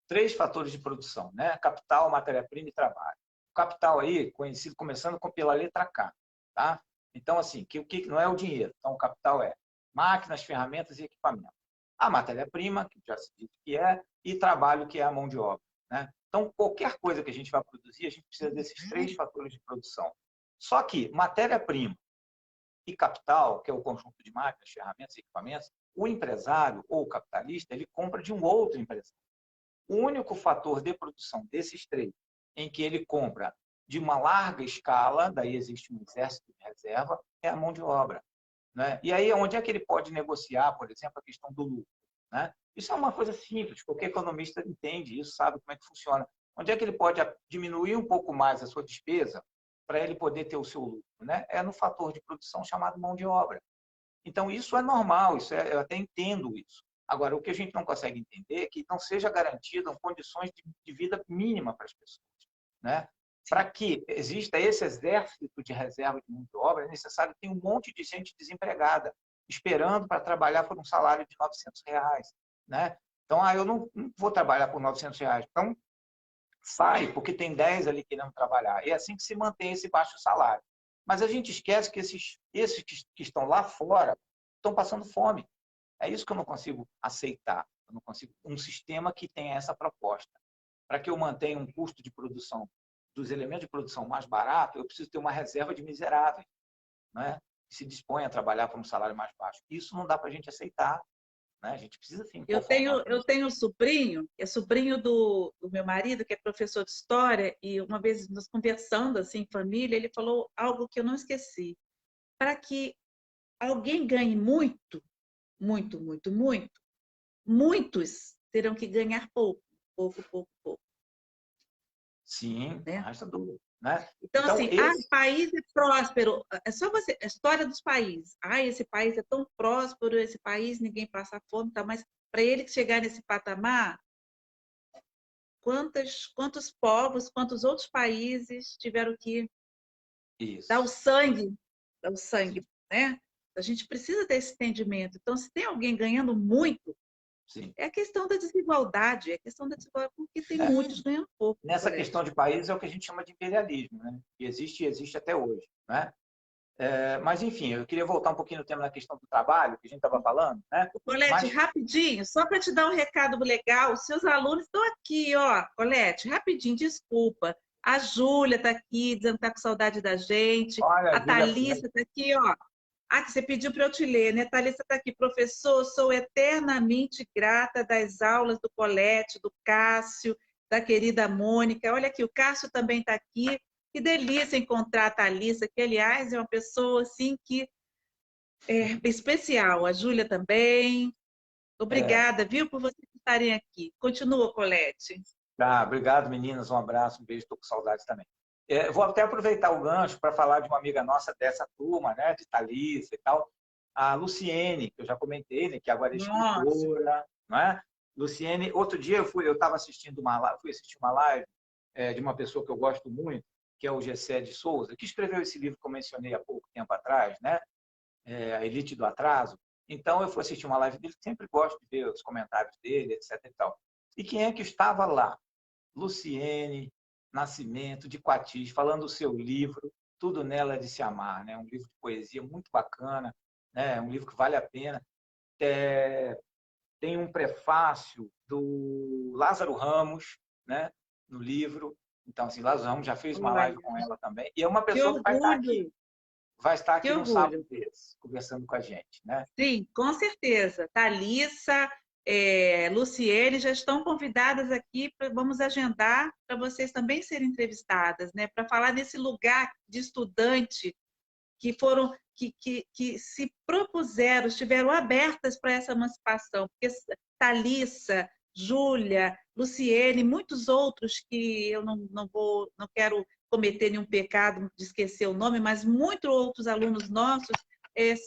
3 fatores de produção, né? Capital, matéria-prima e trabalho. O capital aí, conhecido começando pela letra K, tá? Então, assim, o que não é o dinheiro. Então, o capital é máquinas, ferramentas e equipamentos. A matéria-prima, que já se diz que é, e trabalho, que é a mão de obra, né? Então, qualquer coisa que a gente vai produzir, a gente precisa desses 3 fatores de produção. Só que matéria-prima e capital, que é o conjunto de máquinas, ferramentas e equipamentos, o empresário ou o capitalista, ele compra de um outro empresário. O único fator de produção desses 3, em que ele compra de uma larga escala, daí existe um exército de reserva, é a mão de obra, né? E aí, onde é que ele pode negociar, por exemplo, a questão do lucro, né? Isso é uma coisa simples, qualquer economista entende isso, sabe como é que funciona. Onde é que ele pode diminuir um pouco mais a sua despesa para ele poder ter o seu lucro, né? É no fator de produção chamado mão de obra. Então, isso é normal, eu até entendo isso. Agora, o que a gente não consegue entender é que não seja garantido condições de vida mínima para as pessoas, né? Para que exista esse exército de reserva de mão de obra, é necessário ter um monte de gente desempregada, esperando para trabalhar por um salário de R$ 900, né? Então, eu não vou trabalhar por R$ 900. Então, sai, porque tem 10 ali querendo trabalhar. É assim que se mantém esse baixo salário. Mas a gente esquece que esses que estão lá fora estão passando fome. É isso que eu não consigo aceitar. Eu não consigo um sistema que tenha essa proposta. Para que eu mantenha um custo de produção dos elementos de produção mais barato, eu preciso ter uma reserva de miseráveis, né? Que se dispõe a trabalhar por um salário mais baixo. Isso não dá para a gente aceitar, né? A gente precisa, sim, conformar. Eu tenho um sobrinho, é sobrinho do meu marido, que é professor de história, e uma vez nos conversando assim, em família, ele falou algo que eu não esqueci. Para que alguém ganhe muito, muito, muito, muito, muitos terão que ganhar pouco, pouco, pouco, pouco. Sim, Né? não resta dúvida, né? Então, assim, o país é próspero. É só você, a história dos países. Esse país é tão próspero, esse país ninguém passa fome, tá? Mas para ele chegar nesse patamar, quantos povos, quantos outros países tiveram que dar o sangue, né? A gente precisa ter esse entendimento. Então, se tem alguém ganhando muito, sim, é a questão da desigualdade, porque tem muitos ganhando pouco. Nessa questão de país é o que a gente chama de imperialismo, né? E existe até hoje, né? Mas, enfim, eu queria voltar um pouquinho no tema da questão do trabalho, que a gente estava falando, né? Colete, rapidinho, só para te dar um recado legal, os seus alunos estão aqui, ó. Colete, rapidinho, desculpa. A Júlia está aqui, dizendo que está com saudade da gente. Olha, A Thalissa está aqui, ó. Que você pediu para eu te ler, né? Thalissa está aqui. Professor, sou eternamente grata das aulas do Colete, do Cássio, da querida Mônica. Olha aqui, o Cássio também está aqui. Que delícia encontrar a Thalissa, que, aliás, é uma pessoa assim que é especial. A Júlia também. Obrigada, viu, por vocês estarem aqui. Continua, Colete. Obrigado, meninas. Um abraço, um beijo. Estou com saudades também. Vou até aproveitar o gancho para falar de uma amiga nossa dessa turma, né, de Thalissa e tal, a Luciene, que eu já comentei, né, que agora é escritora, não é? Luciene, outro dia eu estava assistindo fui assistir uma live de uma pessoa que eu gosto muito, que é o Gessé de Souza, que escreveu esse livro que eu mencionei há pouco tempo atrás, né? A Elite do Atraso. Então, eu fui assistir uma live dele, sempre gosto de ver os comentários dele, etc. E tal. E quem é que estava lá? Luciene Nascimento, de Quatis, falando do seu livro, Tudo Nela de Se Amar, né? Um livro de poesia muito bacana, né? Um livro que vale a pena. Tem um prefácio do Lázaro Ramos, né? No livro. Então, assim, Lázaro Ramos já fez uma live com ela também. E é uma pessoa que vai estar aqui no sábado desse, conversando com a gente, né? Sim, com certeza. Thalissa, Luciene já estão convidadas aqui, vamos agendar para vocês também serem entrevistadas, né? Para falar nesse lugar de estudante que se propuseram, estiveram abertas para essa emancipação, porque Thalissa, Júlia, Luciene, muitos outros que eu não quero cometer nenhum pecado de esquecer o nome, mas muitos outros alunos nossos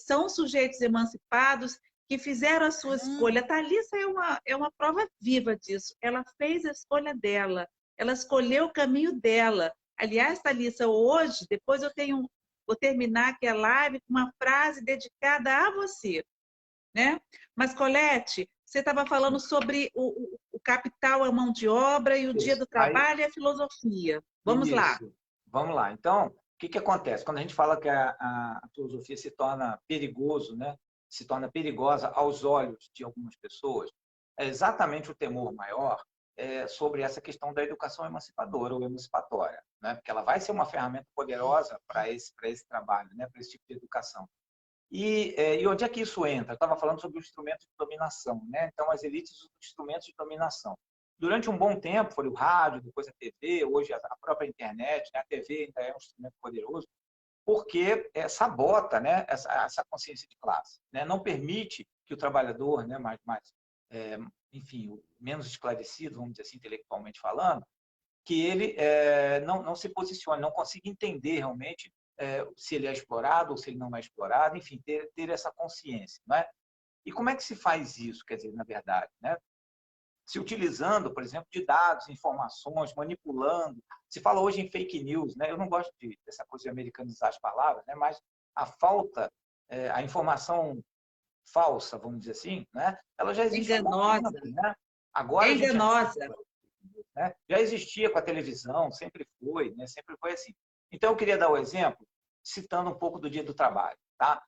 são sujeitos emancipados que fizeram a sua escolha. A Thalissa é uma prova viva disso. Ela fez a escolha dela, ela escolheu o caminho dela. Aliás, Thalissa, hoje, depois eu tenho vou terminar aqui a live com uma frase dedicada a você, né? Mas, Colete, você estava falando sobre o capital, a mão de obra e o dia Isso. do trabalho e a filosofia. Vamos lá. Isso. Vamos lá. Então, o que que acontece? Quando a gente fala que a filosofia se torna perigoso, né? Se torna perigosa aos olhos de algumas pessoas, é exatamente o temor maior sobre essa questão da educação emancipadora ou emancipatória, né? Porque ela vai ser uma ferramenta poderosa para esse trabalho, né? Para esse tipo de educação. E onde é que isso entra? Eu estava falando sobre o instrumento de dominação, né? Então, as elites usam instrumentos de dominação. Durante um bom tempo, foi o rádio, depois a TV, hoje a própria internet, né? A TV ainda é um instrumento poderoso, porque sabota, né? essa consciência de classe, né? Não permite que o trabalhador, né? Enfim, menos esclarecido, vamos dizer assim, intelectualmente falando, que ele não se posicione, não consiga entender realmente se ele é explorado ou se ele não é explorado, enfim, ter essa consciência. Não é? E como é que se faz isso, quer dizer, na verdade? Né? Se utilizando, por exemplo, de dados, informações, manipulando. Se fala hoje em fake news, né? Eu não gosto dessa coisa de americanizar as palavras, né? Mas a falta, a informação falsa, vamos dizer assim, né? Ela já existe há muito Enganosa. tempo. Né? Agora É a gente enganosa. né? Já existia com a televisão, sempre foi, né? Sempre foi assim. Então, eu queria dar o exemplo, citando um pouco do Dia do Trabalho. Tá?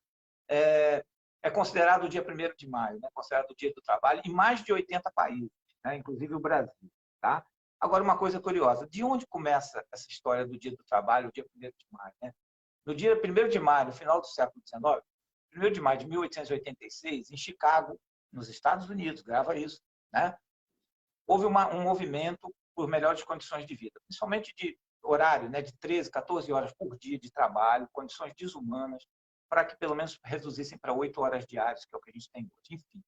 É considerado o dia 1º de maio, né? Considerado o Dia do Trabalho em mais de 80 países, né? Inclusive o Brasil. Tá? Agora, uma coisa curiosa, de onde começa essa história do Dia do Trabalho, o dia 1º de maio? Né? No dia 1º de maio, no final do século XIX, 1º de maio de 1886, em Chicago, nos Estados Unidos, grava isso, né? Houve um movimento por melhores condições de vida, principalmente de horário, né, de 13, 14 horas por dia de trabalho, condições desumanas, para que pelo menos reduzissem para 8 horas diárias, que é o que a gente tem hoje. Enfim,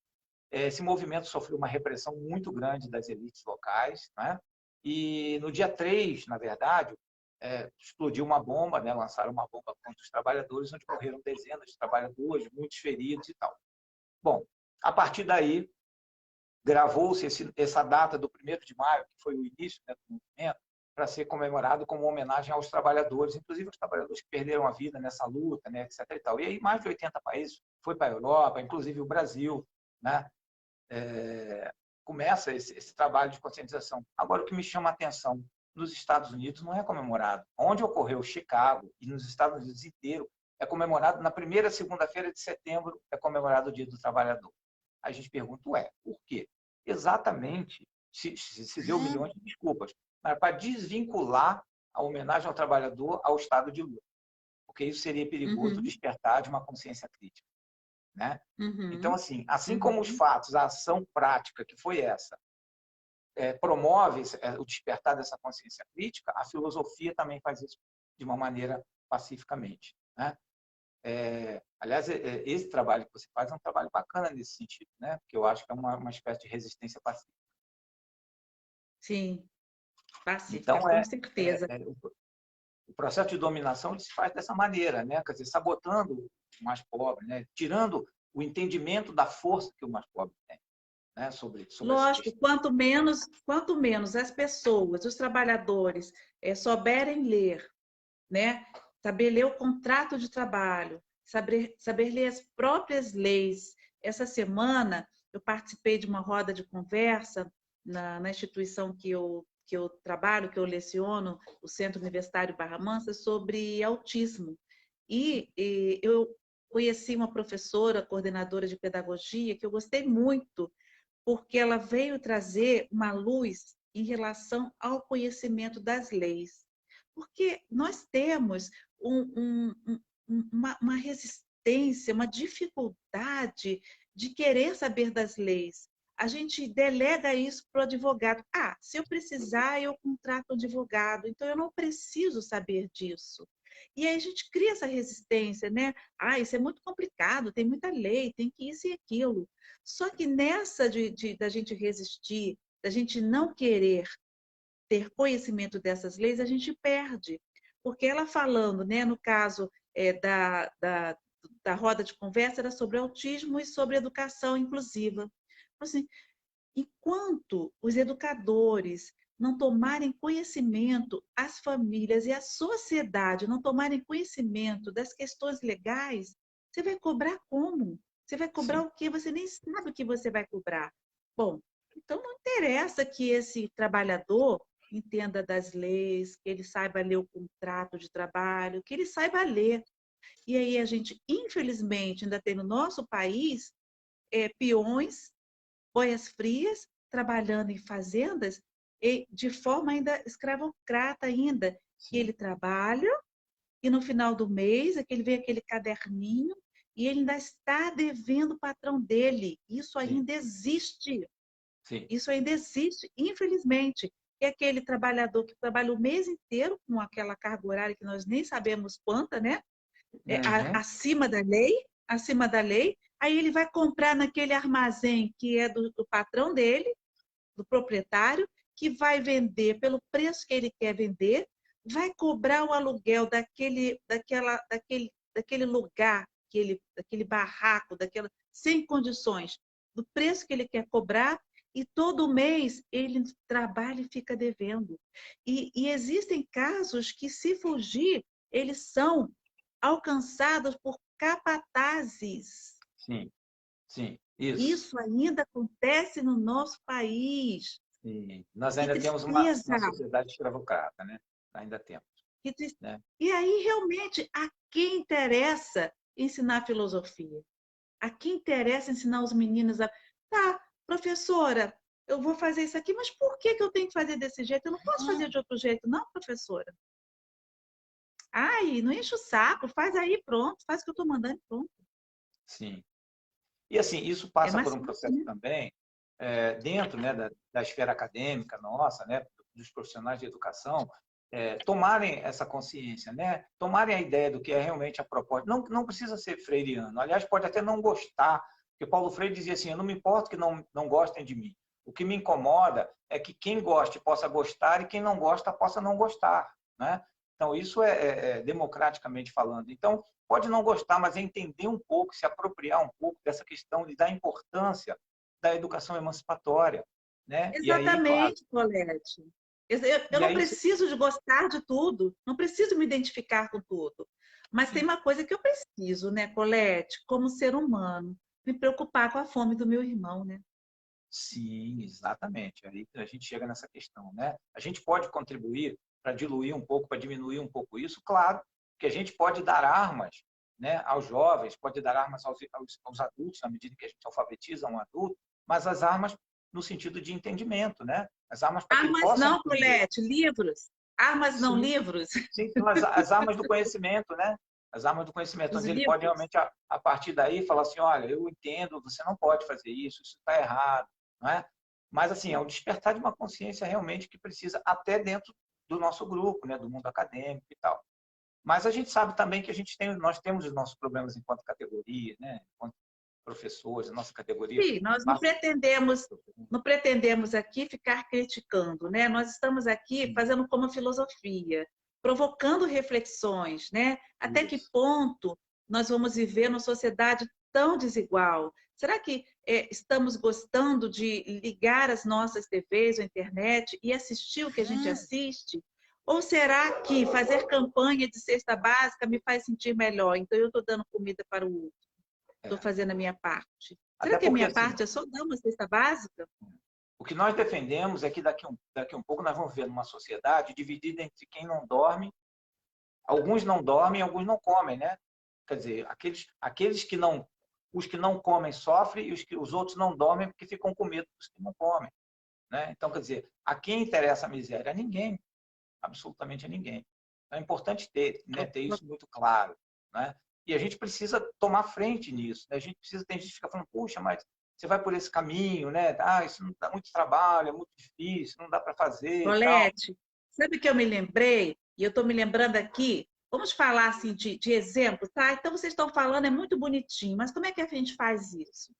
esse movimento sofreu uma repressão muito grande das elites locais, né? E no dia 3, na verdade, explodiu uma bomba, né? Lançaram uma bomba contra os trabalhadores, onde morreram dezenas de trabalhadores, muitos feridos e tal. Bom, a partir daí, gravou-se essa data do 1º de maio, que foi o início, né, do movimento, para ser comemorado como homenagem aos trabalhadores, inclusive os trabalhadores que perderam a vida nessa luta, né, etc. E tal. E aí mais de 80 países, foi para a Europa, inclusive o Brasil, né, começa esse trabalho de conscientização. Agora, o que me chama a atenção, nos Estados Unidos não é comemorado. Onde ocorreu Chicago e nos Estados Unidos inteiro, é comemorado na primeira segunda-feira de setembro, é comemorado o Dia do Trabalhador. A gente pergunta, por quê? Exatamente, se deu milhões de desculpas, mas para desvincular a homenagem ao trabalhador ao estado de luta, porque isso seria perigoso despertar de uma consciência crítica. Né? Então, assim como os fatos, a ação prática, que foi essa, promove o despertar dessa consciência crítica, a filosofia também faz isso de uma maneira pacificamente. Né? Aliás, esse trabalho que você faz é um trabalho bacana nesse sentido, né? Porque eu acho que é uma espécie de resistência pacífica. Sim, pacífica, Então, com certeza. o processo de dominação ele se faz dessa maneira, né? Quer dizer, sabotando o mais pobre, né? Tirando o entendimento da força que o mais pobre tem, né? Sobre Lógico, essa quanto menos as pessoas, os trabalhadores, souberem ler, né? Saber ler o contrato de trabalho, saber ler as próprias leis. Essa semana, eu participei de uma roda de conversa na instituição que eu trabalho, que eu leciono, o Centro Universitário Barra Mansa, sobre autismo. E eu conheci uma professora, coordenadora de pedagogia, que eu gostei muito, porque ela veio trazer uma luz em relação ao conhecimento das leis. Porque nós temos uma resistência, uma dificuldade de querer saber das leis. A gente delega isso para o advogado. Se eu precisar, eu contrato um advogado, então eu não preciso saber disso. E aí a gente cria essa resistência, né? Isso é muito complicado, tem muita lei, tem que isso e aquilo. Só que nessa da gente resistir, da gente não querer ter conhecimento dessas leis, a gente perde. Porque ela falando, né, no caso da roda de conversa, era sobre autismo e sobre educação inclusiva. Assim, enquanto os educadores não tomarem conhecimento, as famílias e a sociedade não tomarem conhecimento das questões legais, você vai cobrar como? Você vai cobrar Sim. o quê? Você nem sabe o que você vai cobrar. Bom, então não interessa que esse trabalhador entenda das leis, que ele saiba ler o contrato de trabalho, que ele saiba ler. E aí a gente, infelizmente, ainda tem no nosso país peões, boias frias, trabalhando em fazendas e de forma ainda escravocrata ainda. Que Sim. ele trabalha e no final do mês é que ele vê aquele caderninho e ele ainda está devendo o patrão dele. Isso Sim. ainda existe. Sim. Isso ainda existe, infelizmente. É aquele trabalhador que trabalha o mês inteiro com aquela carga horária que nós nem sabemos quanta, né? Uhum. Acima da lei, aí ele vai comprar naquele armazém que é do patrão dele, do proprietário, que vai vender pelo preço que ele quer vender, vai cobrar o aluguel daquele lugar, daquele barraco, sem condições, do preço que ele quer cobrar, e todo mês ele trabalha e fica devendo. E existem casos que, se fugir, eles são alcançados por capatazes. Sim. Sim. Isso. Isso ainda acontece no nosso país. Sim. Nós Que ainda temos tristeza! uma sociedade escravocrata, né? Ainda temos, Que tristeza. né? E aí, realmente, a quem interessa ensinar filosofia? A quem interessa ensinar os meninos a... Tá, professora, eu vou fazer isso aqui, mas por que eu tenho que fazer desse jeito? Eu não posso fazer de outro jeito, não, professora? Ai, não enche o saco, faz aí, pronto, faz o que eu estou mandando, pronto. Sim. E assim, isso É passa por mais um fácil, processo né? também dentro, né, da esfera acadêmica nossa, né, dos profissionais de educação, tomarem essa consciência, né, tomarem a ideia do que é realmente a proposta. Não, não precisa ser freiriano, aliás, pode até não gostar, porque Paulo Freire dizia assim, eu não me importo que não gostem de mim. O que me incomoda é que quem goste possa gostar e quem não gosta possa não gostar, né? Então, isso é democraticamente falando. Então, pode não gostar, mas é entender um pouco, se apropriar um pouco dessa questão e da importância da educação emancipatória, né? E aí, claro, Exatamente, Colete. Eu e não aí, preciso de gostar de tudo, não preciso me identificar com tudo. Mas tem sim, uma coisa que eu preciso, né, Colete, como ser humano, me preocupar com a fome do meu irmão, né? sim, exatamente. Aí a gente chega nessa questão, né? A gente pode contribuir para diluir um pouco, para diminuir um pouco isso, claro, que a gente pode dar armas, né, aos jovens, pode dar armas aos adultos, na medida que a gente alfabetiza um adulto, mas as armas no sentido de entendimento, né? As armas para que ele Armas possa não, entender. Colete, livros. Armas não, Sim, livros. sim, são as armas do conhecimento, né? As armas do conhecimento, Os onde ele pode livros. realmente, a partir daí, falar assim, olha, eu entendo, você não pode fazer isso está errado, não é? Mas, assim, é o despertar de uma consciência realmente que precisa até dentro do nosso grupo, né? Do mundo acadêmico e tal. Mas a gente sabe também que nós temos os nossos problemas enquanto categoria, né? Enquanto professores, a nossa categoria Sim, nós passa... não pretendemos aqui ficar criticando, né? Nós estamos aqui Sim, fazendo como filosofia, provocando reflexões, né? Até que isso. ponto nós vamos viver numa sociedade tão desigual? Será que estamos gostando de ligar as nossas TVs ou internet e assistir o que a gente assiste? Ou será que fazer campanha de cesta básica me faz sentir melhor? Então eu estou dando comida para o outro, estou É. fazendo a minha parte. Será Até que a porque, minha assim, parte é só dar uma cesta básica? o que nós defendemos é que daqui um pouco nós vamos ver numa sociedade dividida entre quem não dorme, alguns não dormem, alguns não comem, né? Quer dizer, aqueles os que não comem sofrem e os outros não dormem porque ficam com medo dos que não comem, né? Então, quer dizer, a quem interessa a miséria? A ninguém, absolutamente a ninguém. Então, é importante ter isso muito claro, né? E a gente precisa tomar frente nisso, né? A gente precisa, tem gente que fica falando, puxa, mas você vai por esse caminho, né? Ah, isso não dá muito trabalho, é muito difícil, não dá para fazer e tal. Colete, sabe que eu me lembrei? E eu estou me lembrando aqui, vamos falar assim de exemplo, tá? Então vocês estão falando, é muito bonitinho, mas como é que a gente faz isso?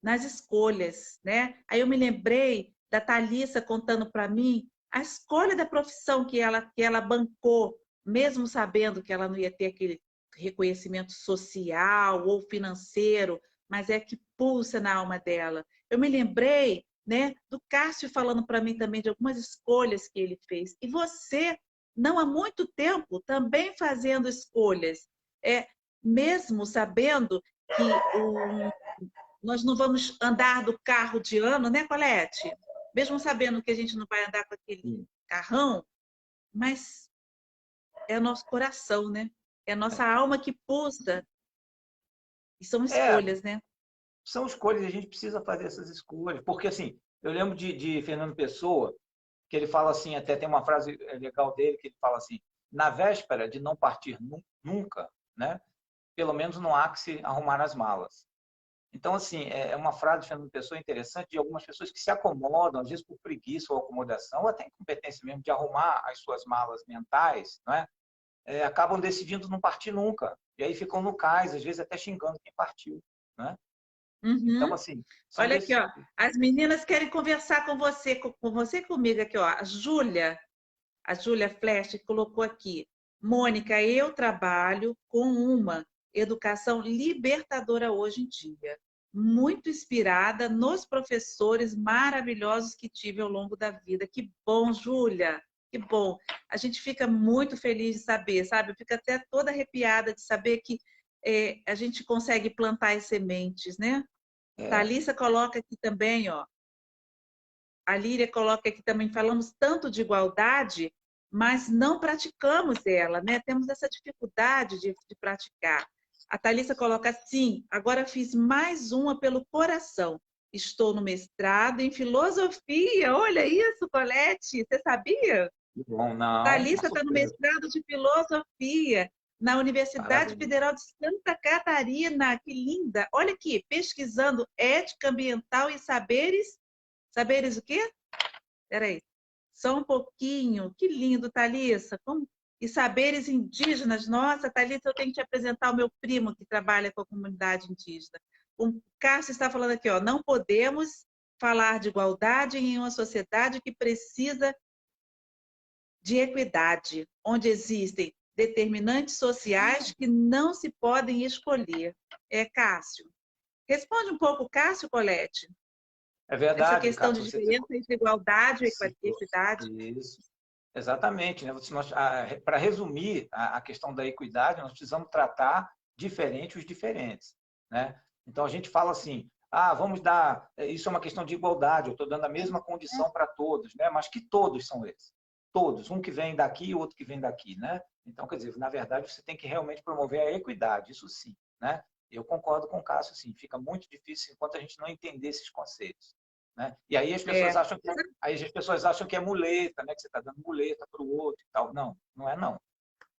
Nas escolhas, né? Aí eu me lembrei da Thalissa contando para mim a escolha da profissão que ela bancou, mesmo sabendo que ela não ia ter aquele reconhecimento social ou financeiro, mas é que pulsa na alma dela. Eu me lembrei né? Do Cássio falando para mim também de algumas escolhas que ele fez. E você, não há muito tempo, também fazendo escolhas, mesmo sabendo que nós não vamos andar do carro de ano, né, Colete? Mesmo sabendo que a gente não vai andar com aquele carrão, mas é o nosso coração, né? É a nossa alma que pulsa. E são É, escolhas, né? são escolhas, a gente precisa fazer essas escolhas. Porque, assim, eu lembro de Fernando Pessoa, que ele fala assim, até tem uma frase legal dele, que ele fala assim, na véspera de não partir nunca, né? Pelo menos não há que se arrumar as malas. Então, assim, é uma frase de Fernando Pessoa interessante de algumas pessoas que se acomodam, às vezes por preguiça ou acomodação, ou até incompetência mesmo de arrumar as suas malas mentais, não é? Acabam decidindo não partir nunca. E aí ficam no cais, às vezes até xingando quem partiu, né? Então, Uhum. assim, são Olha aqui, desses... ó. As meninas querem conversar com você, com você e comigo aqui, ó. A Júlia Flash colocou aqui. Mônica, eu trabalho com uma educação libertadora hoje em dia, muito inspirada nos professores maravilhosos que tive ao longo da vida. Que bom, Júlia, que bom. A gente fica muito feliz de saber, sabe? Eu fico até toda arrepiada de saber que a gente consegue plantar as sementes, né? É, Thalissa coloca aqui também, ó. A Líria coloca aqui também, falamos tanto de igualdade, mas não praticamos ela, né? Temos essa dificuldade de praticar. A Thalissa coloca assim, agora fiz mais uma pelo coração. Estou no mestrado em filosofia. Olha isso, Colete, você sabia? bom, não, uma Thalissa está no surpresa. mestrado de filosofia na Universidade Parabéns. Federal de Santa Catarina. Que linda! Olha aqui, pesquisando ética ambiental e saberes. Saberes o quê? Peraí. Só um pouquinho. Que lindo, Thalissa. E saberes indígenas. Nossa, Thalissa, eu tenho que te apresentar o meu primo que trabalha com a comunidade indígena. O Cássio está falando aqui, ó, não podemos falar de igualdade em uma sociedade que precisa de equidade, onde existem determinantes sociais que não se podem escolher. Cássio. Responde um pouco, Cássio, Colete, É essa verdade, questão Cássio, de você diferença entre igualdade e citou equidade. isso. Exatamente, né? Para resumir a questão da equidade, nós precisamos tratar diferente os diferentes, né? Então a gente fala assim, vamos dar, isso é uma questão de igualdade, eu estou dando a mesma condição para todos, né? Mas que todos são esses, todos, um que vem daqui e o outro que vem daqui, né? Então, quer dizer, na verdade, você tem que realmente promover a equidade, isso sim, né? Eu concordo com o Cássio, sim, fica muito difícil enquanto a gente não entender esses conceitos. Né? E aí É. aí as pessoas acham que é muleta, né? Que você está dando muleta para o outro e tal. Não, não é não.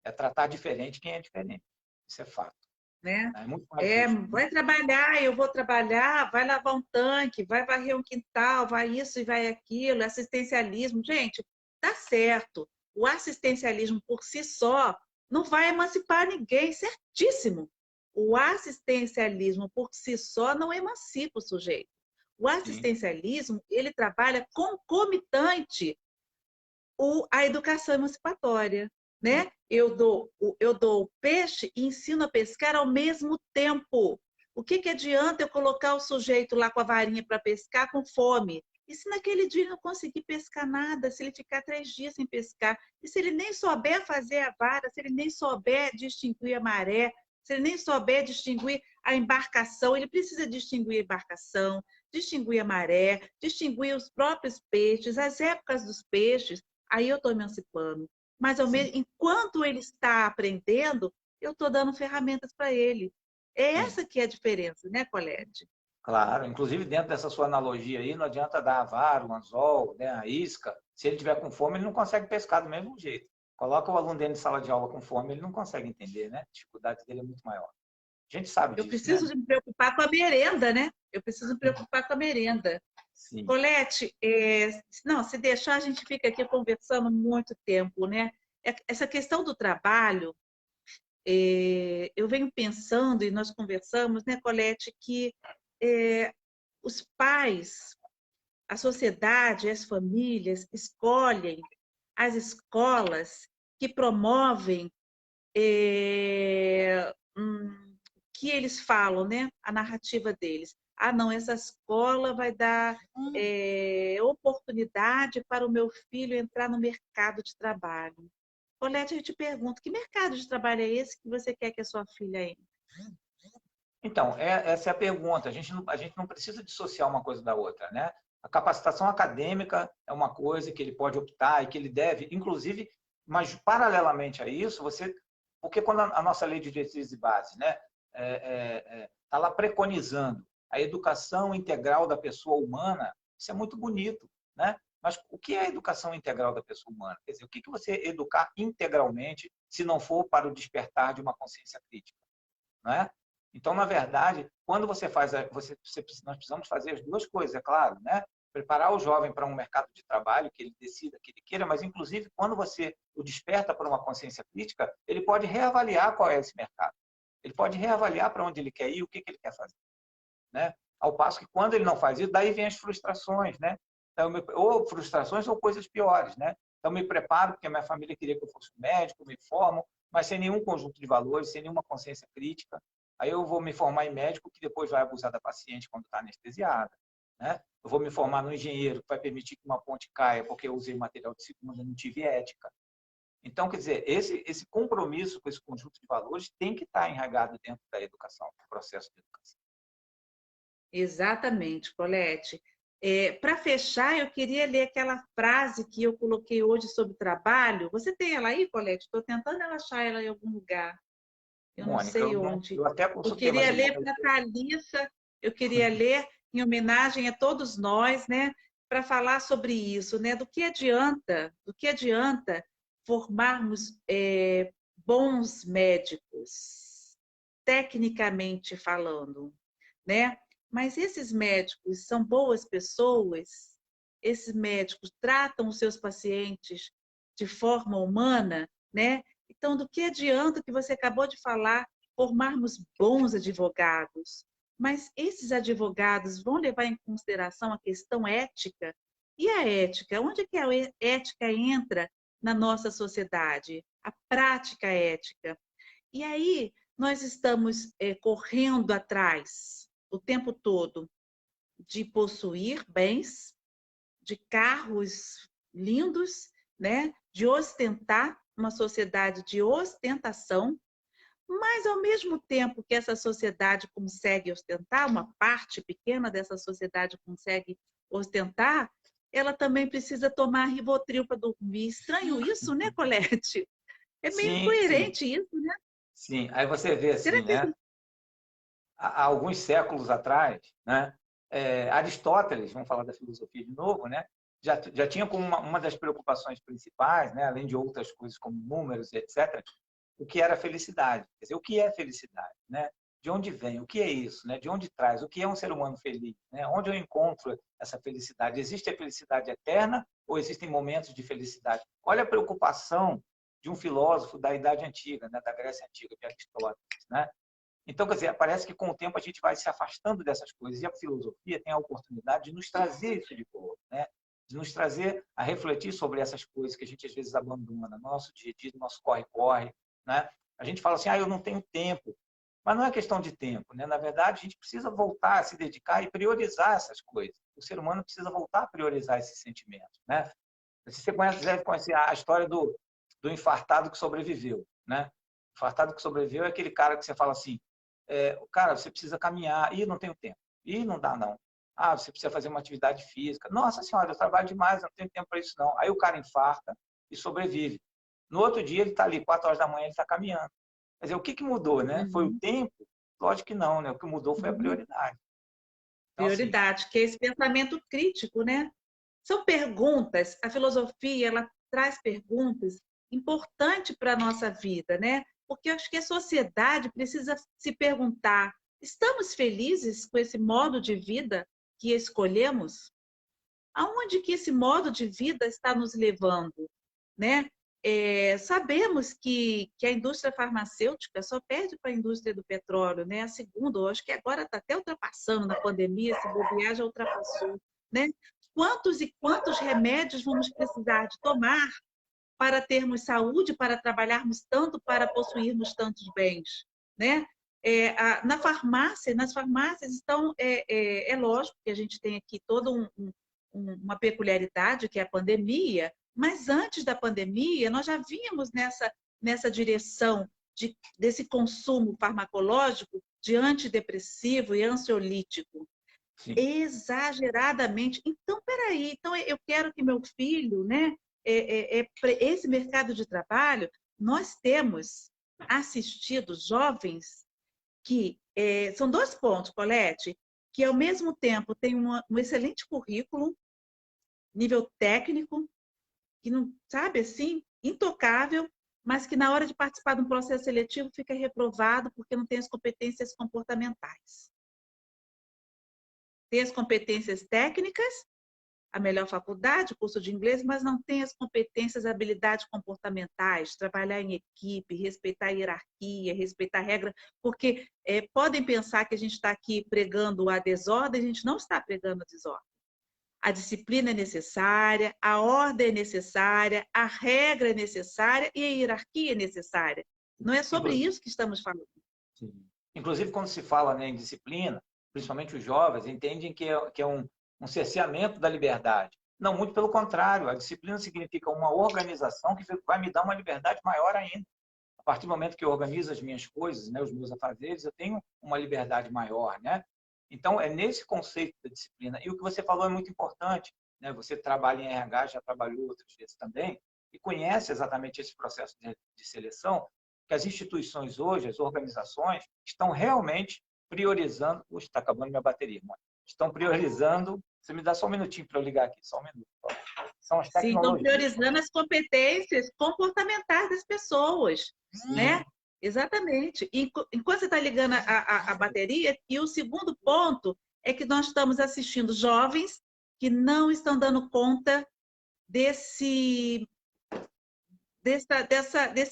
É tratar diferente quem é diferente. Isso é fato. Né? É muito mais justo. Né? Vai trabalhar, eu vou trabalhar, vai lavar um tanque, vai varrer um quintal, vai isso e vai aquilo, assistencialismo. Gente, tá certo. O assistencialismo por si só não vai emancipar ninguém, certíssimo. O assistencialismo por si só não emancipa o sujeito. O Sim, assistencialismo, ele trabalha concomitante a educação emancipatória, sim, né? Eu dou o peixe e ensino a pescar ao mesmo tempo. O que adianta eu colocar o sujeito lá com a varinha para pescar com fome? E se naquele dia ele não conseguir pescar nada, se ele ficar 3 dias sem pescar, e se ele nem souber fazer a vara, se ele nem souber distinguir a maré, se ele nem souber distinguir a embarcação, ele precisa distinguir a embarcação, distinguir a maré, distinguir os próprios peixes, as épocas dos peixes, aí eu estou emancipando. Mas sim, enquanto ele está aprendendo, eu estou dando ferramentas para ele. É sim. essa que é a diferença, né, Colete? Claro. Inclusive, dentro dessa sua analogia aí, não adianta dar a vara, o anzol, né, a isca. Se ele tiver com fome, ele não consegue pescar do mesmo jeito. Coloca o aluno dentro de sala de aula com fome, ele não consegue entender, né? A dificuldade dele é muito maior. A gente sabe Eu disso, né? preciso me preocupar com a merenda, né? Eu preciso me preocupar com a merenda. Sim. Colete, não, se deixar, a gente fica aqui conversando muito tempo, né? Essa questão do trabalho, eu venho pensando, e nós conversamos, né, Colete, que os pais, a sociedade, as famílias escolhem as escolas que promovem que eles falam, né? A narrativa deles. Ah, não, essa escola vai dar oportunidade para o meu filho entrar no mercado de trabalho. Colete, eu te pergunto, que mercado de trabalho é esse que você quer que a sua filha entre? Então, essa é a pergunta. A gente não precisa dissociar uma coisa da outra, né? A capacitação acadêmica é uma coisa que ele pode optar e que ele deve, inclusive, mas paralelamente a isso, porque quando a nossa lei de diretrizes e bases, né, está lá preconizando a educação integral da pessoa humana, isso é muito bonito, né? Mas o que é a educação integral da pessoa humana? Quer dizer, o que você educar integralmente se não for para o despertar de uma consciência crítica, não é? Então, na verdade, quando você faz, nós precisamos fazer as duas coisas, é claro, né? Preparar o jovem para um mercado de trabalho que ele decida, que ele queira, mas, inclusive, quando você o desperta para uma consciência crítica, ele pode reavaliar qual é esse mercado. Ele pode reavaliar para onde ele quer ir, o que ele quer fazer, né? Ao passo que, quando ele não faz isso, daí vem as frustrações, né? Então, ou frustrações ou coisas piores, né? Então, me preparo, porque a minha família queria que eu fosse médico, me formo, mas sem nenhum conjunto de valores, sem nenhuma consciência crítica. Aí eu vou me formar em médico, que depois vai abusar da paciente quando está anestesiada, né? Eu vou me formar no engenheiro, que vai permitir que uma ponte caia porque eu usei material de segunda, não tive ética. Então, quer dizer, esse compromisso com esse conjunto de valores tem que estar enraizado dentro da educação, do processo de educação. Exatamente, Colete. Para fechar, eu queria ler aquela frase que eu coloquei hoje sobre trabalho. Você tem ela aí, Colete? Estou tentando achar ela em algum lugar. Eu não Mônica, sei onde. eu até Eu consultei, mas queria eu ler vou... para a Thalissa, eu queria ler em homenagem a todos nós, né, para falar sobre isso, né, do que adianta formarmos bons médicos, tecnicamente falando, né? Mas esses médicos são boas pessoas, esses médicos tratam os seus pacientes de forma humana, né? Então, do que adianta que você acabou de falar, formarmos bons advogados? Mas esses advogados vão levar em consideração a questão ética? E a ética? Onde é que a ética entra na nossa sociedade? A prática ética. E aí, nós estamos correndo atrás o tempo todo de possuir bens, de carros lindos, né? De ostentar, uma sociedade de ostentação, mas ao mesmo tempo que essa sociedade consegue ostentar, uma parte pequena dessa sociedade consegue ostentar, ela também precisa tomar Rivotril para dormir. Estranho isso, né, Colete? É meio Sim, sim, incoerente isso, né? sim. Aí você vê Será assim, que né? Há alguns séculos atrás, né? Aristóteles, vamos falar da filosofia de novo, né? Já tinha como uma das preocupações principais, né? Além de outras coisas como números, etc., o que era felicidade. Quer dizer, o que é felicidade, né? De onde vem? O que é isso, né? De onde traz? O que é um ser humano feliz, né? Onde eu encontro essa felicidade? Existe a felicidade eterna ou existem momentos de felicidade? Olha a preocupação de um filósofo da Idade Antiga, né? Da Grécia Antiga, de Aristóteles, né? Então, quer dizer, parece que com o tempo a gente vai se afastando dessas coisas e a filosofia tem a oportunidade de nos trazer isso de volta, né? De nos trazer a refletir sobre essas coisas que a gente às vezes abandona no nosso dia a dia, no nosso corre-corre, né? A gente fala assim, eu não tenho tempo, mas não é questão de tempo, né? Na verdade, a gente precisa voltar a se dedicar e priorizar essas coisas. O ser humano precisa voltar a priorizar esses sentimentos, né? Você deve conhecer a história do infartado que sobreviveu, né? O infartado que sobreviveu é aquele cara que você fala assim, cara, você precisa caminhar. Ih, não tenho tempo. Ih, não dá, não. Ah, você precisa fazer uma atividade física. Nossa senhora, eu trabalho demais, eu não tenho tempo para isso, não. Aí o cara infarta e sobrevive. No outro dia, ele está ali, 4 horas da manhã, ele está caminhando. Quer dizer, o que mudou, né? Foi o Uhum. tempo? Lógico que não, né? O que mudou foi a Uhum. prioridade. Então, assim, Prioridade, que é esse pensamento crítico, né? São perguntas, a filosofia, ela traz perguntas importantes para a nossa vida, né? Porque eu acho que a sociedade precisa se perguntar, estamos felizes com esse modo de vida que escolhemos? Aonde que esse modo de vida está nos levando, né? Sabemos que a indústria farmacêutica só perde para a indústria do petróleo, né? A segunda, eu acho que agora está até ultrapassando na pandemia, se bobear já ultrapassou, né? Quantos e quantos remédios vamos precisar de tomar para termos saúde, para trabalharmos tanto, para possuirmos tantos bens, né? Na farmácia, nas farmácias estão, é lógico que a gente tem aqui toda uma peculiaridade, que é a pandemia, mas antes da pandemia, nós já vínhamos nessa direção desse consumo farmacológico de antidepressivo e ansiolítico. Sim. Exageradamente. Então, peraí, então eu quero que meu filho, né, esse mercado de trabalho, nós temos assistido jovens que são 2 pontos, Colete, que ao mesmo tempo tem um excelente currículo, nível técnico, que não sabe assim, intocável, mas que na hora de participar de um processo seletivo fica reprovado porque não tem as competências comportamentais. Tem as competências técnicas, a melhor faculdade, o curso de inglês, mas não tem as competências, habilidades comportamentais, trabalhar em equipe, respeitar a hierarquia, respeitar a regra, porque podem pensar que a gente está aqui pregando a desordem, a gente não está pregando a desordem. A disciplina é necessária, a ordem é necessária, a regra é necessária e a hierarquia é necessária. Não é sobre isso que estamos falando. Sim. Inclusive, quando se fala, né, em disciplina, principalmente os jovens, entendem que é um cerceamento da liberdade. Não, muito pelo contrário. A disciplina significa uma organização que vai me dar uma liberdade maior ainda. A partir do momento que eu organizo as minhas coisas, né, os meus afazeres, eu tenho uma liberdade maior, né? Então, é nesse conceito da disciplina. E o que você falou é muito importante, né? Você trabalha em RH, já trabalhou outras vezes também, e conhece exatamente esse processo de seleção, que as instituições hoje, as organizações, estão realmente priorizando... Puxa, está acabando minha bateria, mãe. Estão priorizando... Você me dá só um minutinho para eu ligar aqui, só um minuto. São as tecnologias. Sim, estão priorizando as competências comportamentais das pessoas, né? Exatamente. Enquanto você está ligando a bateria, e o segundo ponto é que nós estamos assistindo jovens que não estão dando conta desse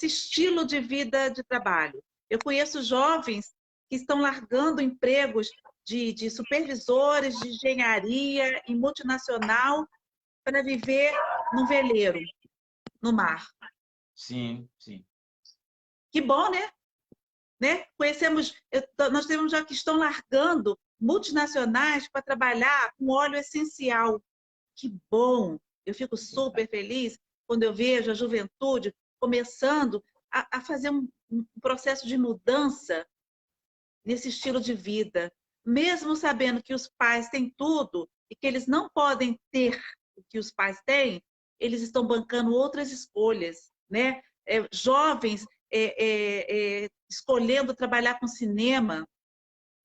estilo de vida de trabalho. Eu conheço jovens que estão largando empregos de supervisores de engenharia em multinacional para viver no veleiro, no mar. Sim, sim. Que bom, né? Nós temos já que estão largando multinacionais para trabalhar com óleo essencial. Que bom! Eu fico super feliz quando eu vejo a juventude começando a fazer um processo de mudança nesse estilo de vida, mesmo sabendo que os pais têm tudo e que eles não podem ter o que os pais têm, eles estão bancando outras escolhas, né? Jovens escolhendo trabalhar com cinema,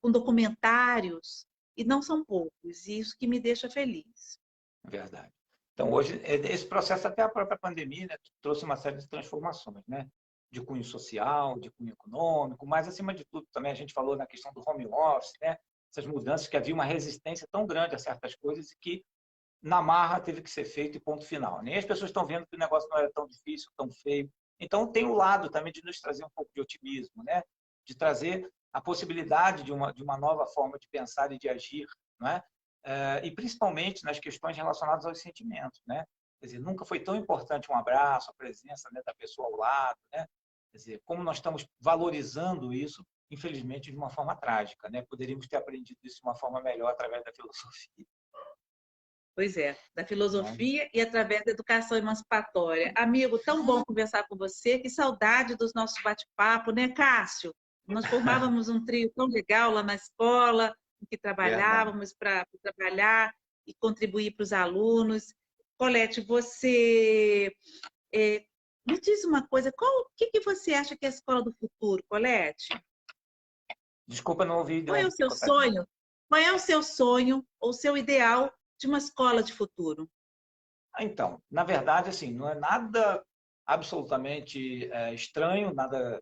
com documentários, e não são poucos, e isso que me deixa feliz. Verdade. Então, hoje, esse processo, até a própria pandemia, né, trouxe uma série de transformações, né? De cunho social, de cunho econômico, mas, acima de tudo, também a gente falou na questão do home office, né? Essas mudanças, que havia uma resistência tão grande a certas coisas e que, na marra, teve que ser feito e ponto final. Nem as pessoas estão vendo que o negócio não era tão difícil, tão feio. Então, tem o lado também de nos trazer um pouco de otimismo, né? De trazer a possibilidade de uma nova forma de pensar e de agir, não é? E principalmente nas questões relacionadas aos sentimentos, né? Quer dizer, nunca foi tão importante um abraço, a presença, né, da pessoa ao lado, né? Quer dizer, como nós estamos valorizando isso, infelizmente, de uma forma trágica, né? Poderíamos ter aprendido isso de uma forma melhor através da filosofia. Pois é, da filosofia e através da educação emancipatória. Amigo, tão bom conversar com você, que saudade dos nossos bate-papo, né, Cássio? Nós formávamos um trio tão legal lá na escola, em que trabalhávamos para trabalhar e contribuir para os alunos. Colete, você me diz uma coisa, o que você acha que é a escola do futuro, Colete? Desculpa, não ouvi. Qual é o seu sonho? Qual é o seu sonho ou o seu ideal de uma escola de futuro? Então, na verdade, assim, não é nada absolutamente estranho, nada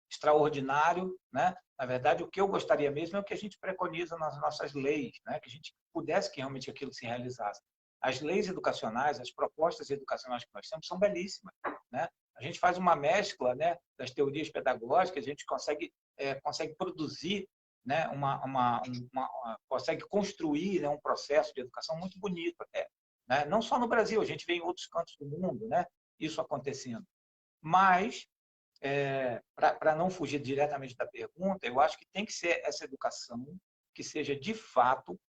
extraordinário, né? Na verdade, o que eu gostaria mesmo é o que a gente preconiza nas nossas leis, né? Que a gente pudesse que realmente aquilo se realizasse. As leis educacionais, as propostas educacionais que nós temos são belíssimas, né? A gente faz uma mescla, né, das teorias pedagógicas, a gente consegue produzir, né, consegue construir, né, um processo de educação muito bonito até, né? Não só no Brasil, a gente vê em outros cantos do mundo, né, isso acontecendo. Mas para não fugir diretamente da pergunta, eu acho que tem que ser essa educação que seja, de fato,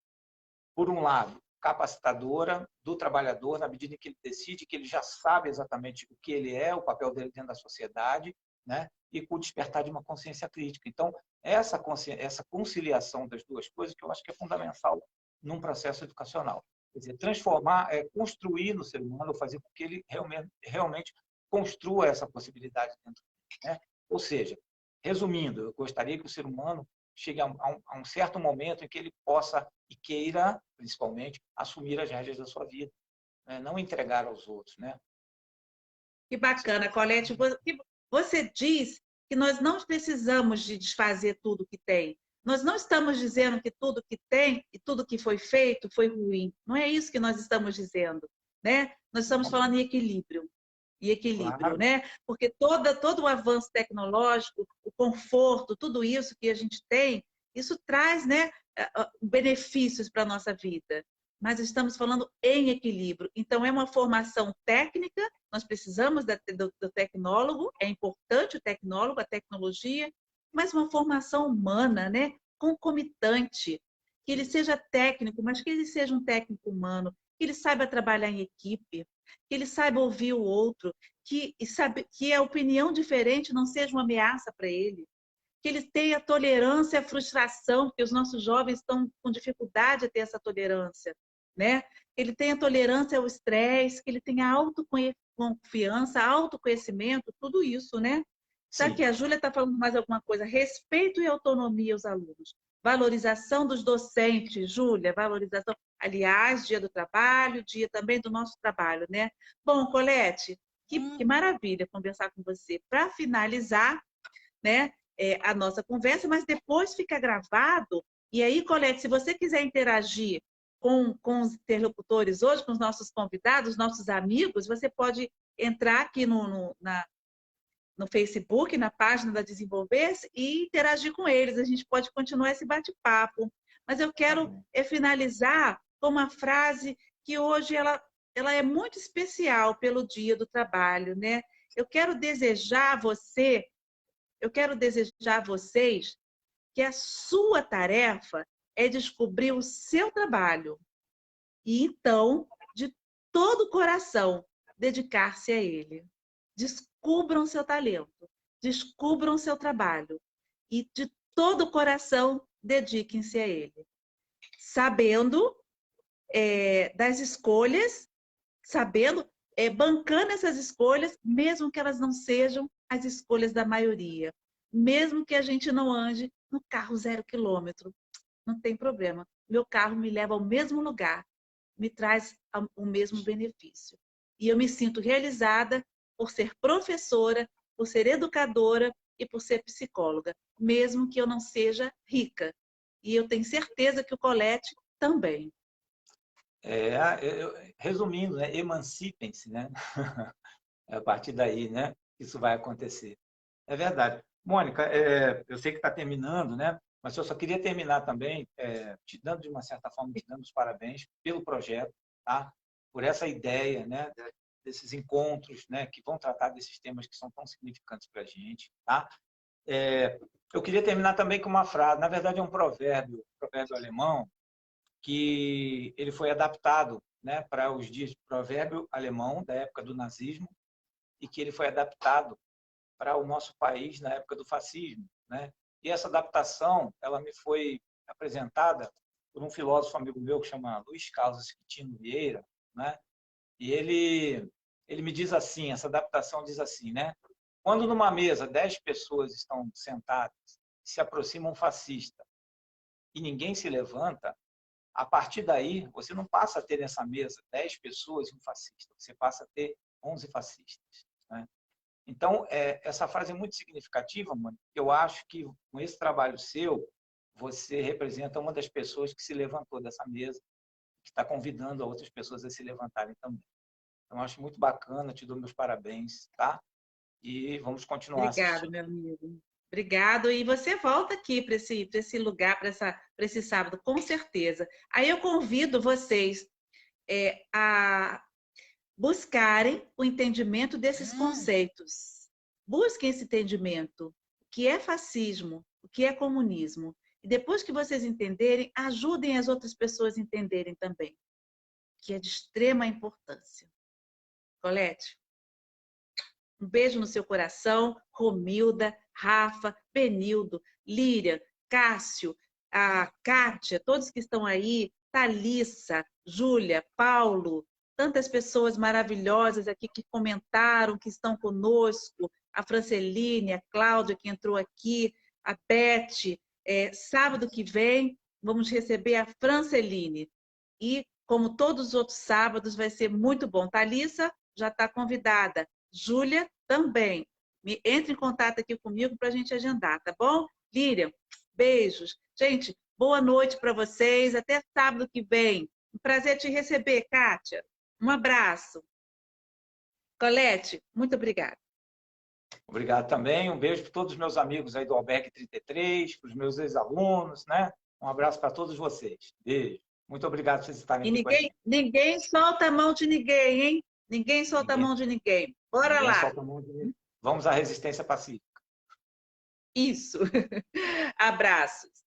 por um lado, capacitadora do trabalhador, na medida em que ele decide que ele já sabe exatamente o que ele é, o papel dele dentro da sociedade, né? E com o despertar de uma consciência crítica. Então, essa conciliação das duas coisas que eu acho que é fundamental num processo educacional. Quer dizer, transformar, construir no ser humano, fazer com que ele realmente construa essa possibilidade dentro dele, né? Ou seja, resumindo, eu gostaria que o ser humano chegue a um certo momento em que ele possa e queira, principalmente, assumir as rédeas da sua vida, né? Não entregar aos outros, né? Que bacana, Colete. Você diz que nós não precisamos de desfazer tudo que tem. Nós não estamos dizendo que tudo que tem e tudo que foi feito foi ruim. Não é isso que nós estamos dizendo, né? Nós estamos falando em equilíbrio. E equilíbrio, Claro. né? Porque todo o avanço tecnológico, o conforto, tudo isso que a gente tem, isso traz, né, benefícios para a nossa vida. Mas estamos falando em equilíbrio. Então, é uma formação técnica, nós precisamos do tecnólogo, é importante o tecnólogo, a tecnologia, mas uma formação humana, né, concomitante, que ele seja técnico, mas que ele seja um técnico humano, que ele saiba trabalhar em equipe, que ele saiba ouvir o outro, que a opinião diferente não seja uma ameaça para ele, que ele tenha tolerância à frustração, porque os nossos jovens estão com dificuldade a ter essa tolerância, né? Que ele tenha tolerância ao estresse, que ele tenha autoconfiança, autoconhecimento, tudo isso, né? Sabe que Sim. a Júlia está falando mais alguma coisa? Respeito e autonomia aos alunos. Valorização dos docentes, Júlia, valorização. Aliás, dia do trabalho, dia também do nosso trabalho, né? Bom, Colete, que maravilha conversar com você. Para finalizar, né, a nossa conversa, mas depois fica gravado. E aí, Colete, se você quiser interagir com os interlocutores hoje, com os nossos convidados, nossos amigos, você pode entrar aqui no Facebook, na página da Desenvolver-se e interagir com eles. A gente pode continuar esse bate-papo. Mas eu quero finalizar com uma frase que hoje ela é muito especial pelo Dia do Trabalho, né? Eu quero desejar a vocês que a sua tarefa é descobrir o seu trabalho e então, de todo o coração, dedicar-se a ele. Descubram seu talento, descubram seu trabalho e de todo o coração dediquem-se a ele. Sabendo das escolhas, bancando essas escolhas, mesmo que elas não sejam as escolhas da maioria. Mesmo que a gente não ande no carro 0 quilômetro, não tem problema. Meu carro me leva ao mesmo lugar, me traz o mesmo benefício. E eu me sinto realizada por ser professora, por ser educadora e por ser psicóloga, mesmo que eu não seja rica. E eu tenho certeza que o Colete também. Resumindo, né? Emancipem-se, né? É a partir daí, né? Isso vai acontecer. É verdade. Mônica, eu sei que está terminando, né? Mas eu só queria terminar também te dando, de uma certa forma, te dando os parabéns pelo projeto, tá? Por essa ideia, né? Desses encontros, né? Que vão tratar desses temas que são tão significantes para a gente, tá? Eu queria terminar também com uma frase. Na verdade, é um provérbio alemão que ele foi adaptado, né? Para os dias, provérbio alemão da época do nazismo, e que ele foi adaptado para o nosso país na época do fascismo, né? E essa adaptação, ela me foi apresentada por um filósofo amigo meu que chama Luiz Carlos Quintino Vieira, né? E ele me diz assim, essa adaptação diz assim, né? Quando numa mesa 10 pessoas estão sentadas, se aproxima um fascista e ninguém se levanta, a partir daí você não passa a ter nessa mesa 10 pessoas e um fascista, você passa a ter 11 fascistas, né? Então, essa frase é muito significativa, mano. Eu acho que com esse trabalho seu, você representa uma das pessoas que se levantou dessa mesa, que está convidando outras pessoas a se levantarem também. Então, eu acho muito bacana, te dou meus parabéns, tá? E vamos continuar Obrigada, assistindo. meu amigo. Obrigado. E você volta aqui para esse lugar, para esse sábado, com certeza. Aí eu convido vocês a buscarem o entendimento desses conceitos. Busquem esse entendimento. O que é fascismo? O que é comunismo? E depois que vocês entenderem, ajudem as outras pessoas a entenderem também, que é de extrema importância. Colete, um beijo no seu coração. Romilda, Rafa, Benildo, Líria, Cássio, a Kátia, todos que estão aí, Thalissa, Júlia, Paulo, tantas pessoas maravilhosas aqui que comentaram, que estão conosco, a Franceline, a Cláudia, que entrou aqui, a Beth. Sábado que vem, vamos receber a Franceline. E, como todos os outros sábados, vai ser muito bom. Thalissa já está convidada. Júlia também. Entre em contato aqui comigo para a gente agendar, tá bom? Líria, beijos. Gente, boa noite para vocês. Até sábado que vem. Um prazer te receber, Kátia. Um abraço. Colete, muito obrigada. Obrigado também. Um beijo para todos os meus amigos aí do Albergue 33, para os meus ex-alunos, né? Um abraço para todos vocês. Beijo. Muito obrigado por vocês estarem aqui com a gente. Ninguém solta a mão de ninguém, hein? Ninguém solta a mão de ninguém. Bora lá. Solta a mão de ninguém. Vamos à resistência pacífica. Isso. Abraços.